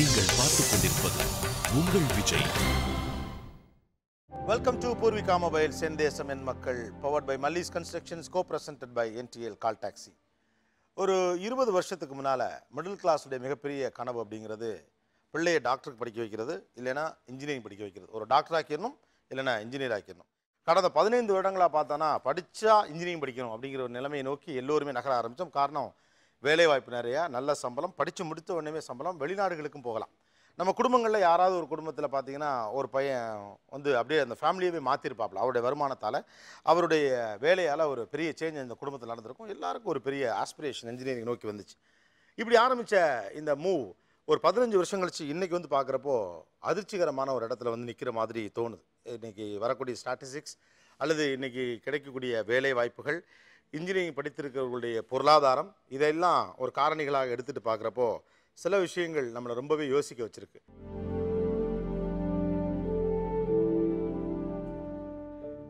நீங்கள் பார்த்துக் கொண்டிருப்பது உங்கள் Vijay. Welcome to Purvika Mobile செந்தேசம் என் மக்கள், powered by Mallis Constructions, co-presented by NTL Call Taxi. ஒரு 20 வருஷத்துக்கு முன்னால் மிடில் கிளாஸுடைய மிகப்பெரிய கனவு அப்படிங்கிறது பிள்ளையை டாக்டருக்கு படிக்க வைக்கிறது, இல்லைனா இன்ஜினியரிங் படிக்க வைக்கிறது. ஒரு டாக்டர் ஆக்கிடணும், இல்லைனா இன்ஜினியர் ஆக்கிடணும். கடந்த 15 வருடங்களாக பார்த்தோன்னா படித்தா இன்ஜினியரிங் படிக்கணும் அப்படிங்கிற ஒரு நிலைமையை நோக்கி எல்லோருமே நகர ஆரம்பித்தோம். காரணம் வேலைவாய்ப்பு நிறையா, நல்ல சம்பளம், படித்து முடித்த உடனே சம்பளம், வெளிநாடுகளுக்கும் போகலாம். நம்ம குடும்பங்களில் யாராவது ஒரு குடும்பத்தில் பார்த்தீங்கன்னா ஒரு பையன் வந்து அப்படியே அந்த ஃபேமிலியவே மாற்றிருப்பாப்புல. அவருடைய வருமானத்தால், அவருடைய வேலையால் ஒரு பெரிய சேஞ்ச் இந்த குடும்பத்தில் நடந்திருக்கும். எல்லாருக்கும் ஒரு பெரிய ஆஸ்பிரேஷன் இன்ஜினியரிங் நோக்கி வந்துச்சு. இப்படி ஆரம்பித்த இந்த மூவ் ஒரு 15 வருஷம் கழிச்சு இன்றைக்கி வந்து பார்க்குறப்போ அதிர்ச்சிகரமான ஒரு இடத்துல வந்து நிற்கிற மாதிரி தோணுது. இன்றைக்கி வரக்கூடிய ஸ்டாட்டிஸ்டிக்ஸ் அல்லது இன்றைக்கி கிடைக்கக்கூடிய வேலை வாய்ப்புகள், இன்ஜினியரிங் படித்திருக்கிறவர்களுடைய பொருளாதாரம், இதெல்லாம் ஒரு காரணிகளாக எடுத்துகிட்டு பார்க்குறப்போ சில விஷயங்கள் நம்மளை ரொம்பவே யோசிக்க வச்சுருக்கு.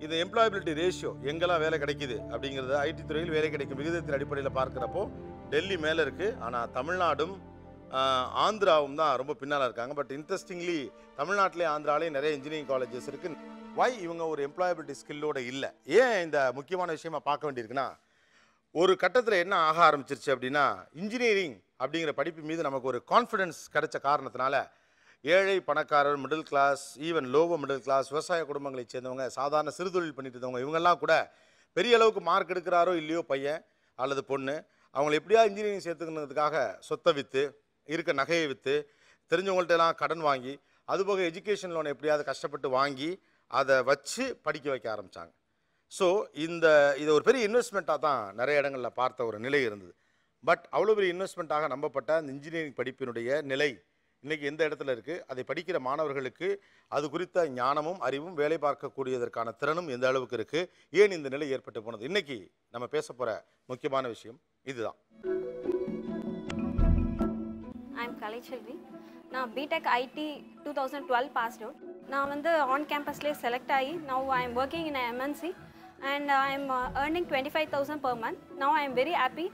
இந்த எம்ப்ளாயபிலிட்டி ரேஷியோ எங்கெல்லாம் வேலை கிடைக்குது அப்படிங்கிறது, ஐடி துறையில் வேலை கிடைக்கும் விகிதத்தின் அடிப்படையில் பார்க்குறப்போ டெல்லி மேலே இருக்குது. ஆனால் தமிழ்நாடும் ஆந்திராவும் தான் ரொம்ப பின்னால் இருக்காங்க. பட் இன்ட்ரெஸ்டிங்லி தமிழ்நாட்டிலே ஆந்திராலேயும் நிறைய இன்ஜினியரிங் காலேஜஸ் இருக்குது. வை இவங்க ஒரு எம்ப்ளாயபிலிட்டி ஸ்கில்லோடு இல்லை? ஏன் இந்த முக்கியமான விஷயமா பார்க்க வேண்டியிருக்குன்னா, ஒரு கட்டத்தில் என்ன ஆக ஆரம்பிச்சிருச்சு அப்படின்னா, இன்ஜினியரிங் அப்படிங்கிற படிப்பு மீது நமக்கு ஒரு கான்ஃபிடென்ஸ் கிடைச்ச காரணத்தினால ஏழை, பணக்காரர், middle class, even lower middle class, விவசாய குடும்பங்களை சேர்ந்தவங்க, சாதாரண சிறுதொழில் பண்ணிட்டு இருந்தவங்க, இவங்கெல்லாம் கூட பெரிய அளவுக்கு மார்க் எடுக்கிறாரோ இல்லையோ பையன் அல்லது பொண்ணு, அவங்களை எப்படியா இன்ஜினியரிங் சேர்த்துக்கணுன்றதுக்காக சொத்தை விற்று, இருக்க நகையை விற்று, தெரிஞ்சவங்கள்ட்ட எல்லாம் கடன் வாங்கி, அதுபோக எஜுகேஷன் லோன் எப்படியாவது கஷ்டப்பட்டு வாங்கி அதை வச்சு படிக்க வைக்க ஆரம்பித்தாங்க. ஸோ இதை ஒரு பெரிய இன்வெஸ்ட்மெண்ட்டாக தான் நிறைய இடங்களில் பார்த்த ஒரு நிலை இருந்தது. பட் அவ்வளோ பெரிய இன்வெஸ்ட்மெண்ட்டாக நம்பப்பட்ட அந்த இன்ஜினியரிங் படிப்பினுடைய நிலை இன்றைக்கி எந்த இடத்துல இருக்குது, அதை படிக்கிற மாணவர்களுக்கு அது குறித்த ஞானமும் அறிவும் வேலை பார்க்கக்கூடியதற்கான திறனும் எந்த அளவுக்கு இருக்குது, ஏன் இந்த நிலை ஏற்பட்டு போனது, இன்றைக்கி நம்ம பேச போகிற முக்கியமான விஷயம் இதுதான். I'm Kalaiselvi. நான் BTech IT 2012 passed out. நான் வந்து ஆன் கேம்பஸ்லேயே செலக்ட் ஆகி now I am working in a MNC and I am earning 25,000 per month. Now I am very happy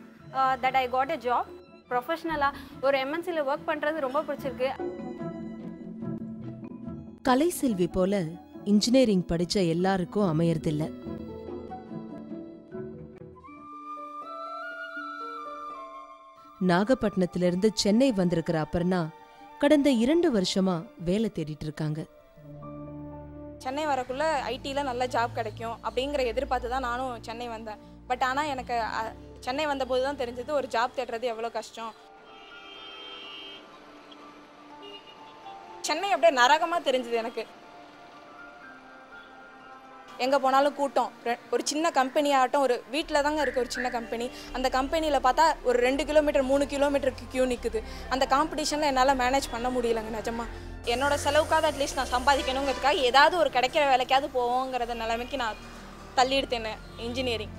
that I got a job. ப்ரொஃபஷ்னலாக ஒரு MNCயில் work பண்ணுறது ரொம்ப பிடிச்சிருக்கு. கலைசெல்வி போல engineering படித்த எல்லாருக்கும் அமையறதில்லை. நாகப்பட்டினத்திலிருந்து சென்னை வந்திருக்கிற அபர்ணா கடந்த 2 வருஷமா வேலை தேடிட்டு இருக்காங்க. சென்னை வரக்குள்ள ஐடியில் நல்ல ஜாப் கிடைக்கும் அப்படிங்கிற எதிர்பார்த்து தான் நானும் சென்னை வந்தேன். பட் ஆனால் எனக்கு சென்னை வந்தபோது தான் தெரிஞ்சது ஒரு ஜாப் தேடுறது எவ்வளோ கஷ்டம். சென்னை அப்படியே நரகமாக தெரிஞ்சுது எனக்கு. எங்கே போனாலும் கூட்டம். ஒரு சின்ன கம்பெனி ஆகட்டும், ஒரு வீட்டில் தாங்க இருக்குது ஒரு சின்ன கம்பெனி. அந்த கம்பெனியில் பார்த்தா ஒரு 2 கிலோமீட்டர் 3 கிலோமீட்டருக்கு கியூ நிற்குது. அந்த காம்படிஷனில் என்னால் மேனேஜ் பண்ண முடியலைங்க நிஜமாக. என்னோடய செலவுக்காக அட்லீஸ்ட் நான் சம்பாதிக்கணுங்கிறதுக்காக ஏதாவது ஒரு கிடைக்கிற வேலைக்காவது போவோங்கிறத நிலைமைக்கு நான் தள்ளிடுத்தேன் இன்ஜினியரிங்.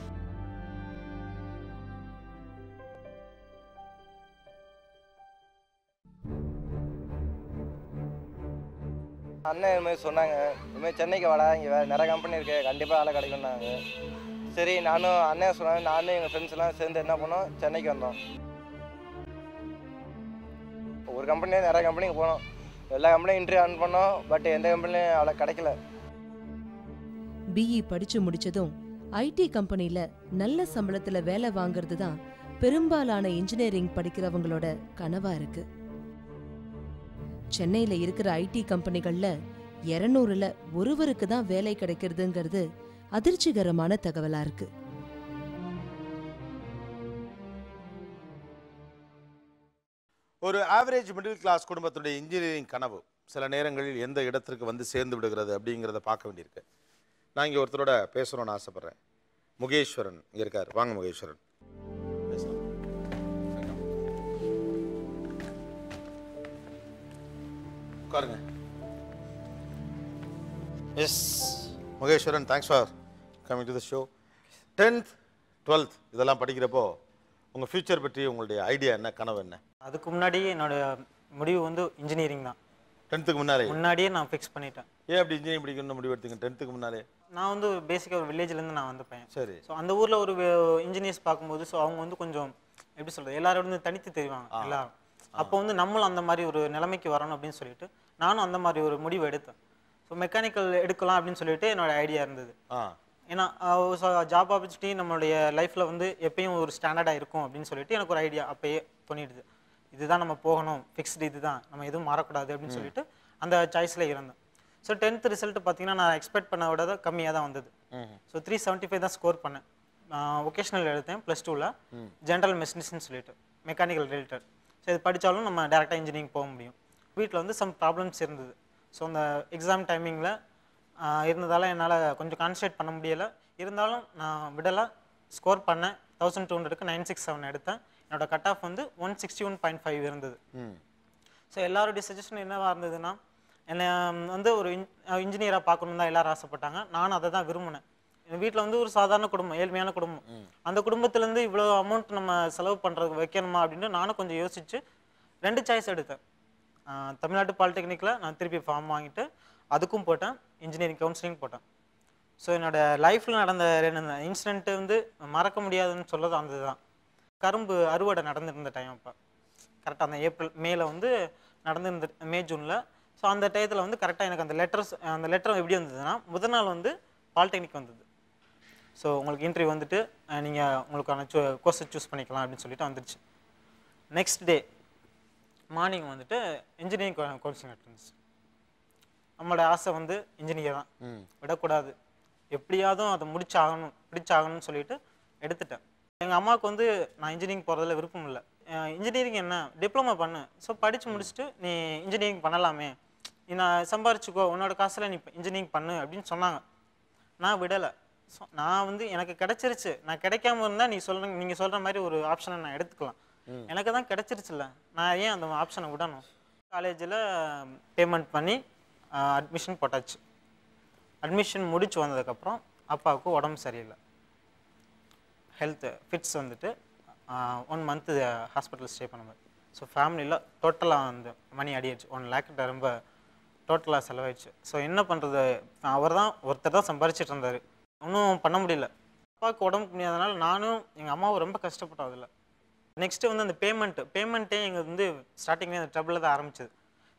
அண்ணன் இதுமாதிரி சொன்னாங்க, இதுமாதிரி சென்னைக்கு வாடா, இங்கே நிறைய கம்பெனி இருக்குது, கண்டிப்பாக வேலை கிடைக்கும்னாங்க. சரி, நானும் அண்ணன் சொன்னாங்க, நானும் எங்கள் ஃப்ரெண்ட்ஸ் எல்லாம் சேர்ந்து என்ன பண்ணோம், சென்னைக்கு வந்தோம். ஒரு கம்பெனியே நிறைய கம்பெனிக்கு போனோம், எல்லா கம்பெனியும் இன்டர்வியூ அட்டன் பண்ணோம். பட் எந்த கம்பெனியும் அவ்வளோ கிடைக்கல. பிஇ படிச்சு முடிச்சதும் ஐடி கம்பெனில நல்ல சம்பளத்துல வேலை வாங்குறது தான் பெரும்பாலான இன்ஜினியரிங் படிக்கிறவங்களோட கனவா இருக்கு. சென்னையில இருக்கிற ஐடி கம்பெனிகள்ல 200ல ஒருவருக்கு தான் வேலை கிடைக்கிறதுங்கிறது அதிர்ச்சிகரமான தகவலா இருக்கு. ஒரு ஆவரேஜ் மிடில் கிளாஸ் குடும்பத்துடைய இன்ஜினியரிங் கனவு சில நேரங்களில் எந்த இடத்திற்கு வந்து சேர்ந்து விடுகிறது அப்படிங்கிறத பார்க்க வேண்டியிருக்கு. நான் இங்கே ஒருத்தரோட பேசணும்னு ஆசைப்பட்றேன். முகேஸ்வரன் இங்கே இருக்கார். வாங்க முகேஸ்வரன், பேசலாம். உட்காருங்க. Yes Mukeswaran, thanks for coming to the show. 10th 12th இதெல்லாம் படிக்கிறப்போ உங்கள் ஃப்யூச்சர் பற்றி உங்களுடைய ஐடியா என்ன, கனவு என்ன? அதுக்கு முன்னாடி என்னோட முடிவு வந்து இன்ஜினியரிங் தான். 10th முன்னாடியே நான் ஃபிக்ஸ் பண்ணிட்டேன். ஏன் அப்படி இன்ஜினியரிங் படிக்கணும்னு முடிவு எடுத்தீங்க 10th முன்னாலே? நான் வந்து பேசிக்காக ஒரு வில்லேஜ்லேருந்து நான் வந்தேன். சரி. ஸோ அந்த ஊரில் ஒரு இன்ஜினியர்ஸ் பார்க்கும்போது ஸோ அவங்க வந்து கொஞ்சம் எப்படி சொல்கிறது, எல்லாரும் வந்து தனித்து தெரிவாங்க எல்லாரும். அப்போ வந்து நம்மளும் அந்த மாதிரி ஒரு நிலைமைக்கு வரணும் அப்படின்னு சொல்லிட்டு நானும் அந்த மாதிரி ஒரு முடிவு எடுத்தேன். ஸோ மெக்கானிக்கல் எடுக்கலாம் அப்படின்னு சொல்லிட்டு என்னோட ஐடியா இருந்தது. ஏன்னா ஜாப் ஆப்பர்ச்சுனிட்டி நம்மளுடைய லைஃப்பில் வந்து எப்பயும் ஒரு ஸ்டாண்டர்டாக இருக்கும் அப்படின்னு சொல்லிட்டு எனக்கு ஒரு ஐடியா அப்பயே தோணிடுது. இதுதான் நம்ம போகணும், ஃபிக்ஸ்டு இதுதான், நம்ம எதுவும் மாறக்கூடாது அப்படின்னு சொல்லிட்டு அந்த சாய்ஸில் இருந்தேன். ஸோ 10th ரிசல்ட் பார்த்தீங்கன்னா நான் எக்ஸ்பெக்ட் பண்ண விட கம்மியாக தான் வந்தது. ஸோ 375 தான் ஸ்கோர் பண்ணேன். ஒகேஷ்னல் எடுத்தேன் +2ல் ஜென்ரல் மெஷினிஸ்ட்னு சொல்லிட்டு மெக்கானிக்கல் ரிலேட்டட். ஸோ இது படித்தாலும் நம்ம டேரெக்டாக இன்ஜினியரிங் போக முடியும். வீட்டில் வந்து சம் ப்ராப்ளம்ஸ் இருந்தது. ஸோ அந்த எக்ஸாம் டைமிங்கில் இருந்ததால் என்னால் கொஞ்சம் கான்சன்ட்ரேட் பண்ண முடியலை. இருந்தாலும் நான் விடலை, ஸ்கோர் பண்ணேன். 1200க்கு 967 எடுத்தேன். என்னோடய கட் ஆஃப் வந்து 161.5 இருந்தது. ஸோ எல்லாருடைய சஜஷன் என்னவாக இருந்ததுன்னா என்னை வந்து ஒரு இன்ஜினியராக பார்க்கணும் தான் எல்லாரும் ஆசைப்பட்டாங்க. நானும் அதை தான் விரும்பினேன். எங்கள் வீட்டில் வந்து ஒரு சாதாரண குடும்பம், ஏழ்மையான குடும்பம். அந்த குடும்பத்துலேருந்து இவ்வளோ அமௌண்ட் நம்ம செலவு பண்ணுறது வைக்கணுமா அப்படின்னு நானும் கொஞ்சம் யோசித்து 2 சாய்ஸ் எடுத்தேன். தமிழ்நாடு பாலிடெக்னிக்கில் நான் திருப்பி ஃபார்ம் வாங்கிட்டு அதுக்கும் போட்டேன், இன்ஜினியரிங் கவுன்சிலிங் போட்டேன். ஸோ என்னோடய லைஃப்பில் நடந்த 2 இன்சிடென்ட்டு வந்து மறக்க முடியாதுன்னு சொல்லது அந்த தான். கரும்பு அறுவடை நடந்துருந்த டைம் அப்போ கரெக்டாக அந்த மேல வந்து நடந்துருந்த ஜூனில். ஸோ அந்த டயத்தில் வந்து கரெக்டாக எனக்கு அந்த லெட்டர் எப்படி வந்ததுன்னா முதல் நாள் வந்து பாலிடெக்னிக் வந்தது. ஸோ உங்களுக்கு இன்டர்வியூ வந்துட்டு நீங்கள் உங்களுக்கான கோர்ஸை சூஸ் பண்ணிக்கலாம் அப்படின்னு சொல்லிட்டு வந்துடுச்சு. நெக்ஸ்ட் டே மார்னிங் வந்துட்டு இன்ஜினியரிங் கோர்ஸிங் இருந்துச்சு. நம்மளோட ஆசை வந்து இன்ஜினியர் தான், விடக்கூடாது, எப்படியாவது அதை பிடிச்சாகணும்னு சொல்லிட்டு எடுத்துட்டேன். எங்கள் அம்மாவுக்கு வந்து நான் இன்ஜினியரிங் போகிறதுல விருப்பம் இல்லை. இன்ஜினியரிங் என்ன, டிப்ளமா பண்ணு, ஸோ படித்து முடிச்சுட்டு நீ இன்ஜினியரிங் பண்ணலாமே, நீ நான் சம்பாரிச்சுக்கோ, உன்னோட காசில் நீ இன்ஜினியரிங் பண்ணு அப்படின்னு சொன்னாங்க. நான் விடலை. ஸோ நான் வந்து எனக்கு கிடச்சிருச்சு, நான் கிடைக்காம இருந்தால் நீங்கள் சொல்கிற மாதிரி ஒரு ஆப்ஷனை நான் எடுத்துக்கலாம். எனக்கு தான் கிடச்சிருச்சுல்ல, நான் ஏன் அந்த ஆப்ஷனை விடணும். காலேஜில் பேமெண்ட் பண்ணி அட்மிஷன் போட்டாச்சு. அட்மிஷன் முடிச்சு வந்ததுக்கப்புறம் அப்பாவுக்கு உடம்பு சரியில்லை, ஹெல்த் ஃபிட்ஸ் வந்துட்டு 1 month ஹாஸ்பிட்டல் ஸ்டே பண்ண மாதிரி. ஸோ ஃபேமிலியில் டோட்டலாக அந்த மணி அடியாச்சு, 1 lakh ரொம்ப டோட்டலாக செலவாயிடுச்சு. ஸோ என்ன பண்ணுறது, ஒருத்தர் தான் சம்பாரிச்சிட்டு இருந்தார், ஒன்றும் பண்ண முடியல. அப்பாவுக்கு உடம்புக்கு முடியாதனால நானும் எங்கள் அம்மாவும் ரொம்ப கஷ்டப்பட்டோம் அதில். நெக்ஸ்ட்டு வந்து அந்த பேமெண்ட்டே எங்களுக்கு வந்து ஸ்டார்டிங்லேயே அந்த ட்ரபிளில் தான் ஆரம்பிச்சது.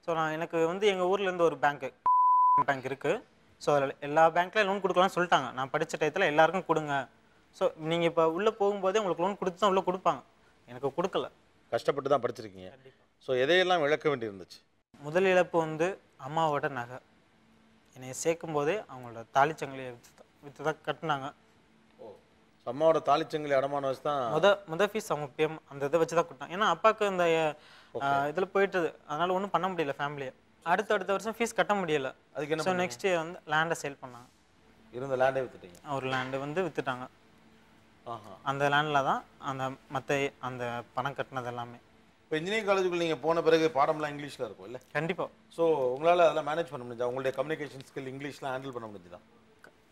ஸோ எனக்கு வந்து எங்கள் ஊர்லேருந்து ஒரு பேங்க் இருக்குது. ஸோ அதில் எல்லா பேங்க்லேயும் லோன் கொடுக்கலாம்னு சொல்லிட்டாங்க. நான் படித்த டயத்தில் எல்லாருக்கும் கொடுங்க, ஸோ நீங்கள் இப்போ உள்ளே போகும்போதே உங்களுக்கு லோன் கொடுத்து தான் உள்ளே கொடுப்பாங்க. எனக்கு கொடுக்கல. கஷ்டப்பட்டு தான் படிச்சிருக்கீங்க. ஸோ எதையெல்லாம் இழக்க வேண்டியிருந்துச்சு? முதல் இழப்பு வந்து அம்மாவோட நகை. என்னை சேர்க்கும் போதே அவங்களோட தாலிச்சங்கிலியை விற்று தான் கட்டினாங்க. அம்மாவோட தாலிச்சங்கிலி அடமான வச்சு தான் முத ஃபீஸ் அவங்க அந்த இதை வச்சு தான் கொடுத்தாங்க. ஏன்னா அப்பாவுக்கு அந்த இதில் போயிட்டுது, அதனால் ஒன்றும் பண்ண முடியல ஃபேமிலியை. அடுத்த வருஷம் ஃபீஸ் கட்ட முடியல. அதுக்கு என்ன? ஸோ நெக்ஸ்ட் இயர் வந்து லேண்டை சேல் பண்ணாங்க. இருந்த லேண்டே விற்றுட்டீங்க? ஒரு லேண்டு வந்து விற்றுட்டாங்க. அந்த லேண்டில் தான் அந்த பணம் கட்டினது எல்லாமே. இப்போ இன்ஜினியரிங் காலேஜுக்குள்ள நீங்கள் போன பிறகு பாடம்லாம் இங்கிலீஷில் இருக்கும் இல்லை? கண்டிப்பாக. ஸோ உங்களால் அதெல்லாம் மேனேஜ் பண்ண முடிஞ்சா? உங்களுடைய கம்யூனிகேஷன் ஸ்கில் இங்கிலீஷ்லாம் ஹேண்டில் பண்ண முடிஞ்சுதான்?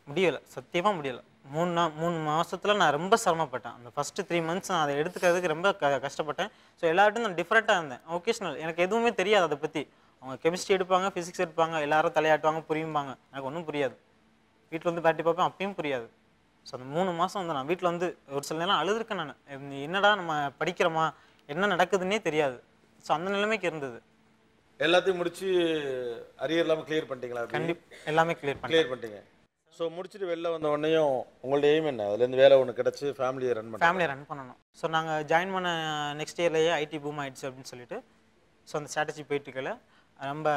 முடியலை, சத்தியமாக முடியலை. 3 மாதத்தில் நான் ரொம்ப சிரமப்பட்டேன். அந்த ஃபஸ்ட்டு 3 months நான் அதை எடுத்துக்கிறதுக்கு ரொம்ப கஷ்டப்பட்டேன். ஸோ எல்லார்ட்டும் நான் டிஃப்ரெண்ட்டாக இருந்தேன். ஒகேஷ்னல் எனக்கு எதுவுமே தெரியாது அதை பற்றி. அவங்க கெமிஸ்ட்ரி எடுப்பாங்க, ஃபிசிக்ஸ் எடுப்பாங்க, எல்லாரும் தலையாட்டுவாங்க, புரியும்பாங்க. எனக்கு ஒன்றும் புரியாது. வீட்டில் வந்து பேட்டி பார்ப்பேன், அப்பயும் புரியாது. ஸோ அந்த 3 மாதம் வந்து நான் வீட்டில் வந்து ஒரு சில நேரம் அழுதுருக்கேன். நான் என்னடா நம்ம படிக்கிறோமா, என்ன நடக்குதுன்னே தெரியாது. ஸோ அந்த நிலைமைக்கு இருந்தது. எல்லாத்தையும் முடிச்சு அரியர் இல்லாமல் கிளியர் பண்ணிட்டீங்களா? கண்டிப்பாக எல்லாமே கிளியர் பண்ணிட்டீங்க. ஸோ முடிச்சுட்டு வெளில வந்த உடனேயும் உங்களோட எய்ம் என்ன? அதுலேருந்து வேலை ஒன்று கிடச்சி ஃபேமிலியை ரன் பண்ணணும். ஸோ நாங்கள் ஜாயின் பண்ண நெக்ஸ்ட் இயர்லேயே ஐடி பூம் ஆயிடுச்சு அப்படின்னு சொல்லிட்டு ஸோ அந்த ஸ்ட்ராட்டஜி போயிட்டுருக்கல ரொம்ப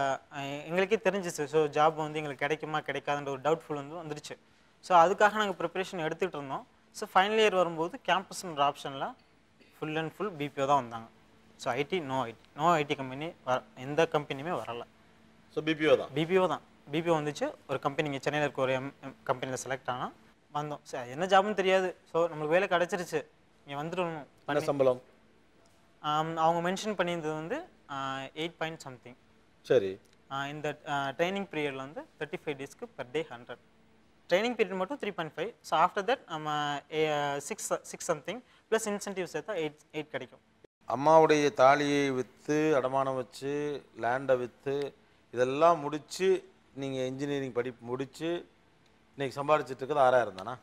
எங்களுக்கே தெரிஞ்சிச்சு. ஸோ ஜாப் வந்து எங்களுக்கு கிடைக்குமா கிடைக்காதுன்ற ஒரு டவுட்ஃபுல் வந்துருச்சு. ஸோ அதுக்காக நாங்கள் ப்ரிப்பரேஷன் எடுத்துகிட்டு இருந்தோம். ஸோ ஃபைனல் இயர் வரும்போது கேம்பஸ்ன்ற ஆப்ஷனில் ஃபுல் அண்ட் ஃபுல் பிபிஓ தான் வந்தாங்க. ஸோ நோ ஐடி கம்பெனி எந்த கம்பெனியுமே வரலை. ஸோ பிபிஓ வந்துச்சு. ஒரு கம்பெனி இங்கே சென்னையில் இருக்க ஒரு கம்பெனியில் செலக்ட் ஆனால் வந்தோம். சரி என்ன ஜாப்னு தெரியாது. ஸோ நம்மளுக்கு வேலை கிடச்சிருச்சு, இங்கே வந்துடணும். பண்ண சம்பளம் அவங்க மென்ஷன் பண்ணியிருந்தது வந்து 8 point something. சரி. இந்த ட்ரைனிங் பீரியடில் வந்து 35 daysக்கு பர் டே 100. ட்ரைனிங் பீரியட் மட்டும் 3.5. ஸோ ஆஃப்டர் தட் நம்ம 6 something ப்ளஸ் இன்சென்டிவ் சேர்த்தா 8 கிடைக்கும். அம்மாவுடைய தாலியை விற்று அடமானம் வச்சு லேண்டை விற்று இதெல்லாம் முடித்து நீங்கள் இன்ஜினியரிங் படிப்பு முடித்து இன்றைக்கி சம்பாதிச்சிட்டு இருக்கிறது 6000 தானா?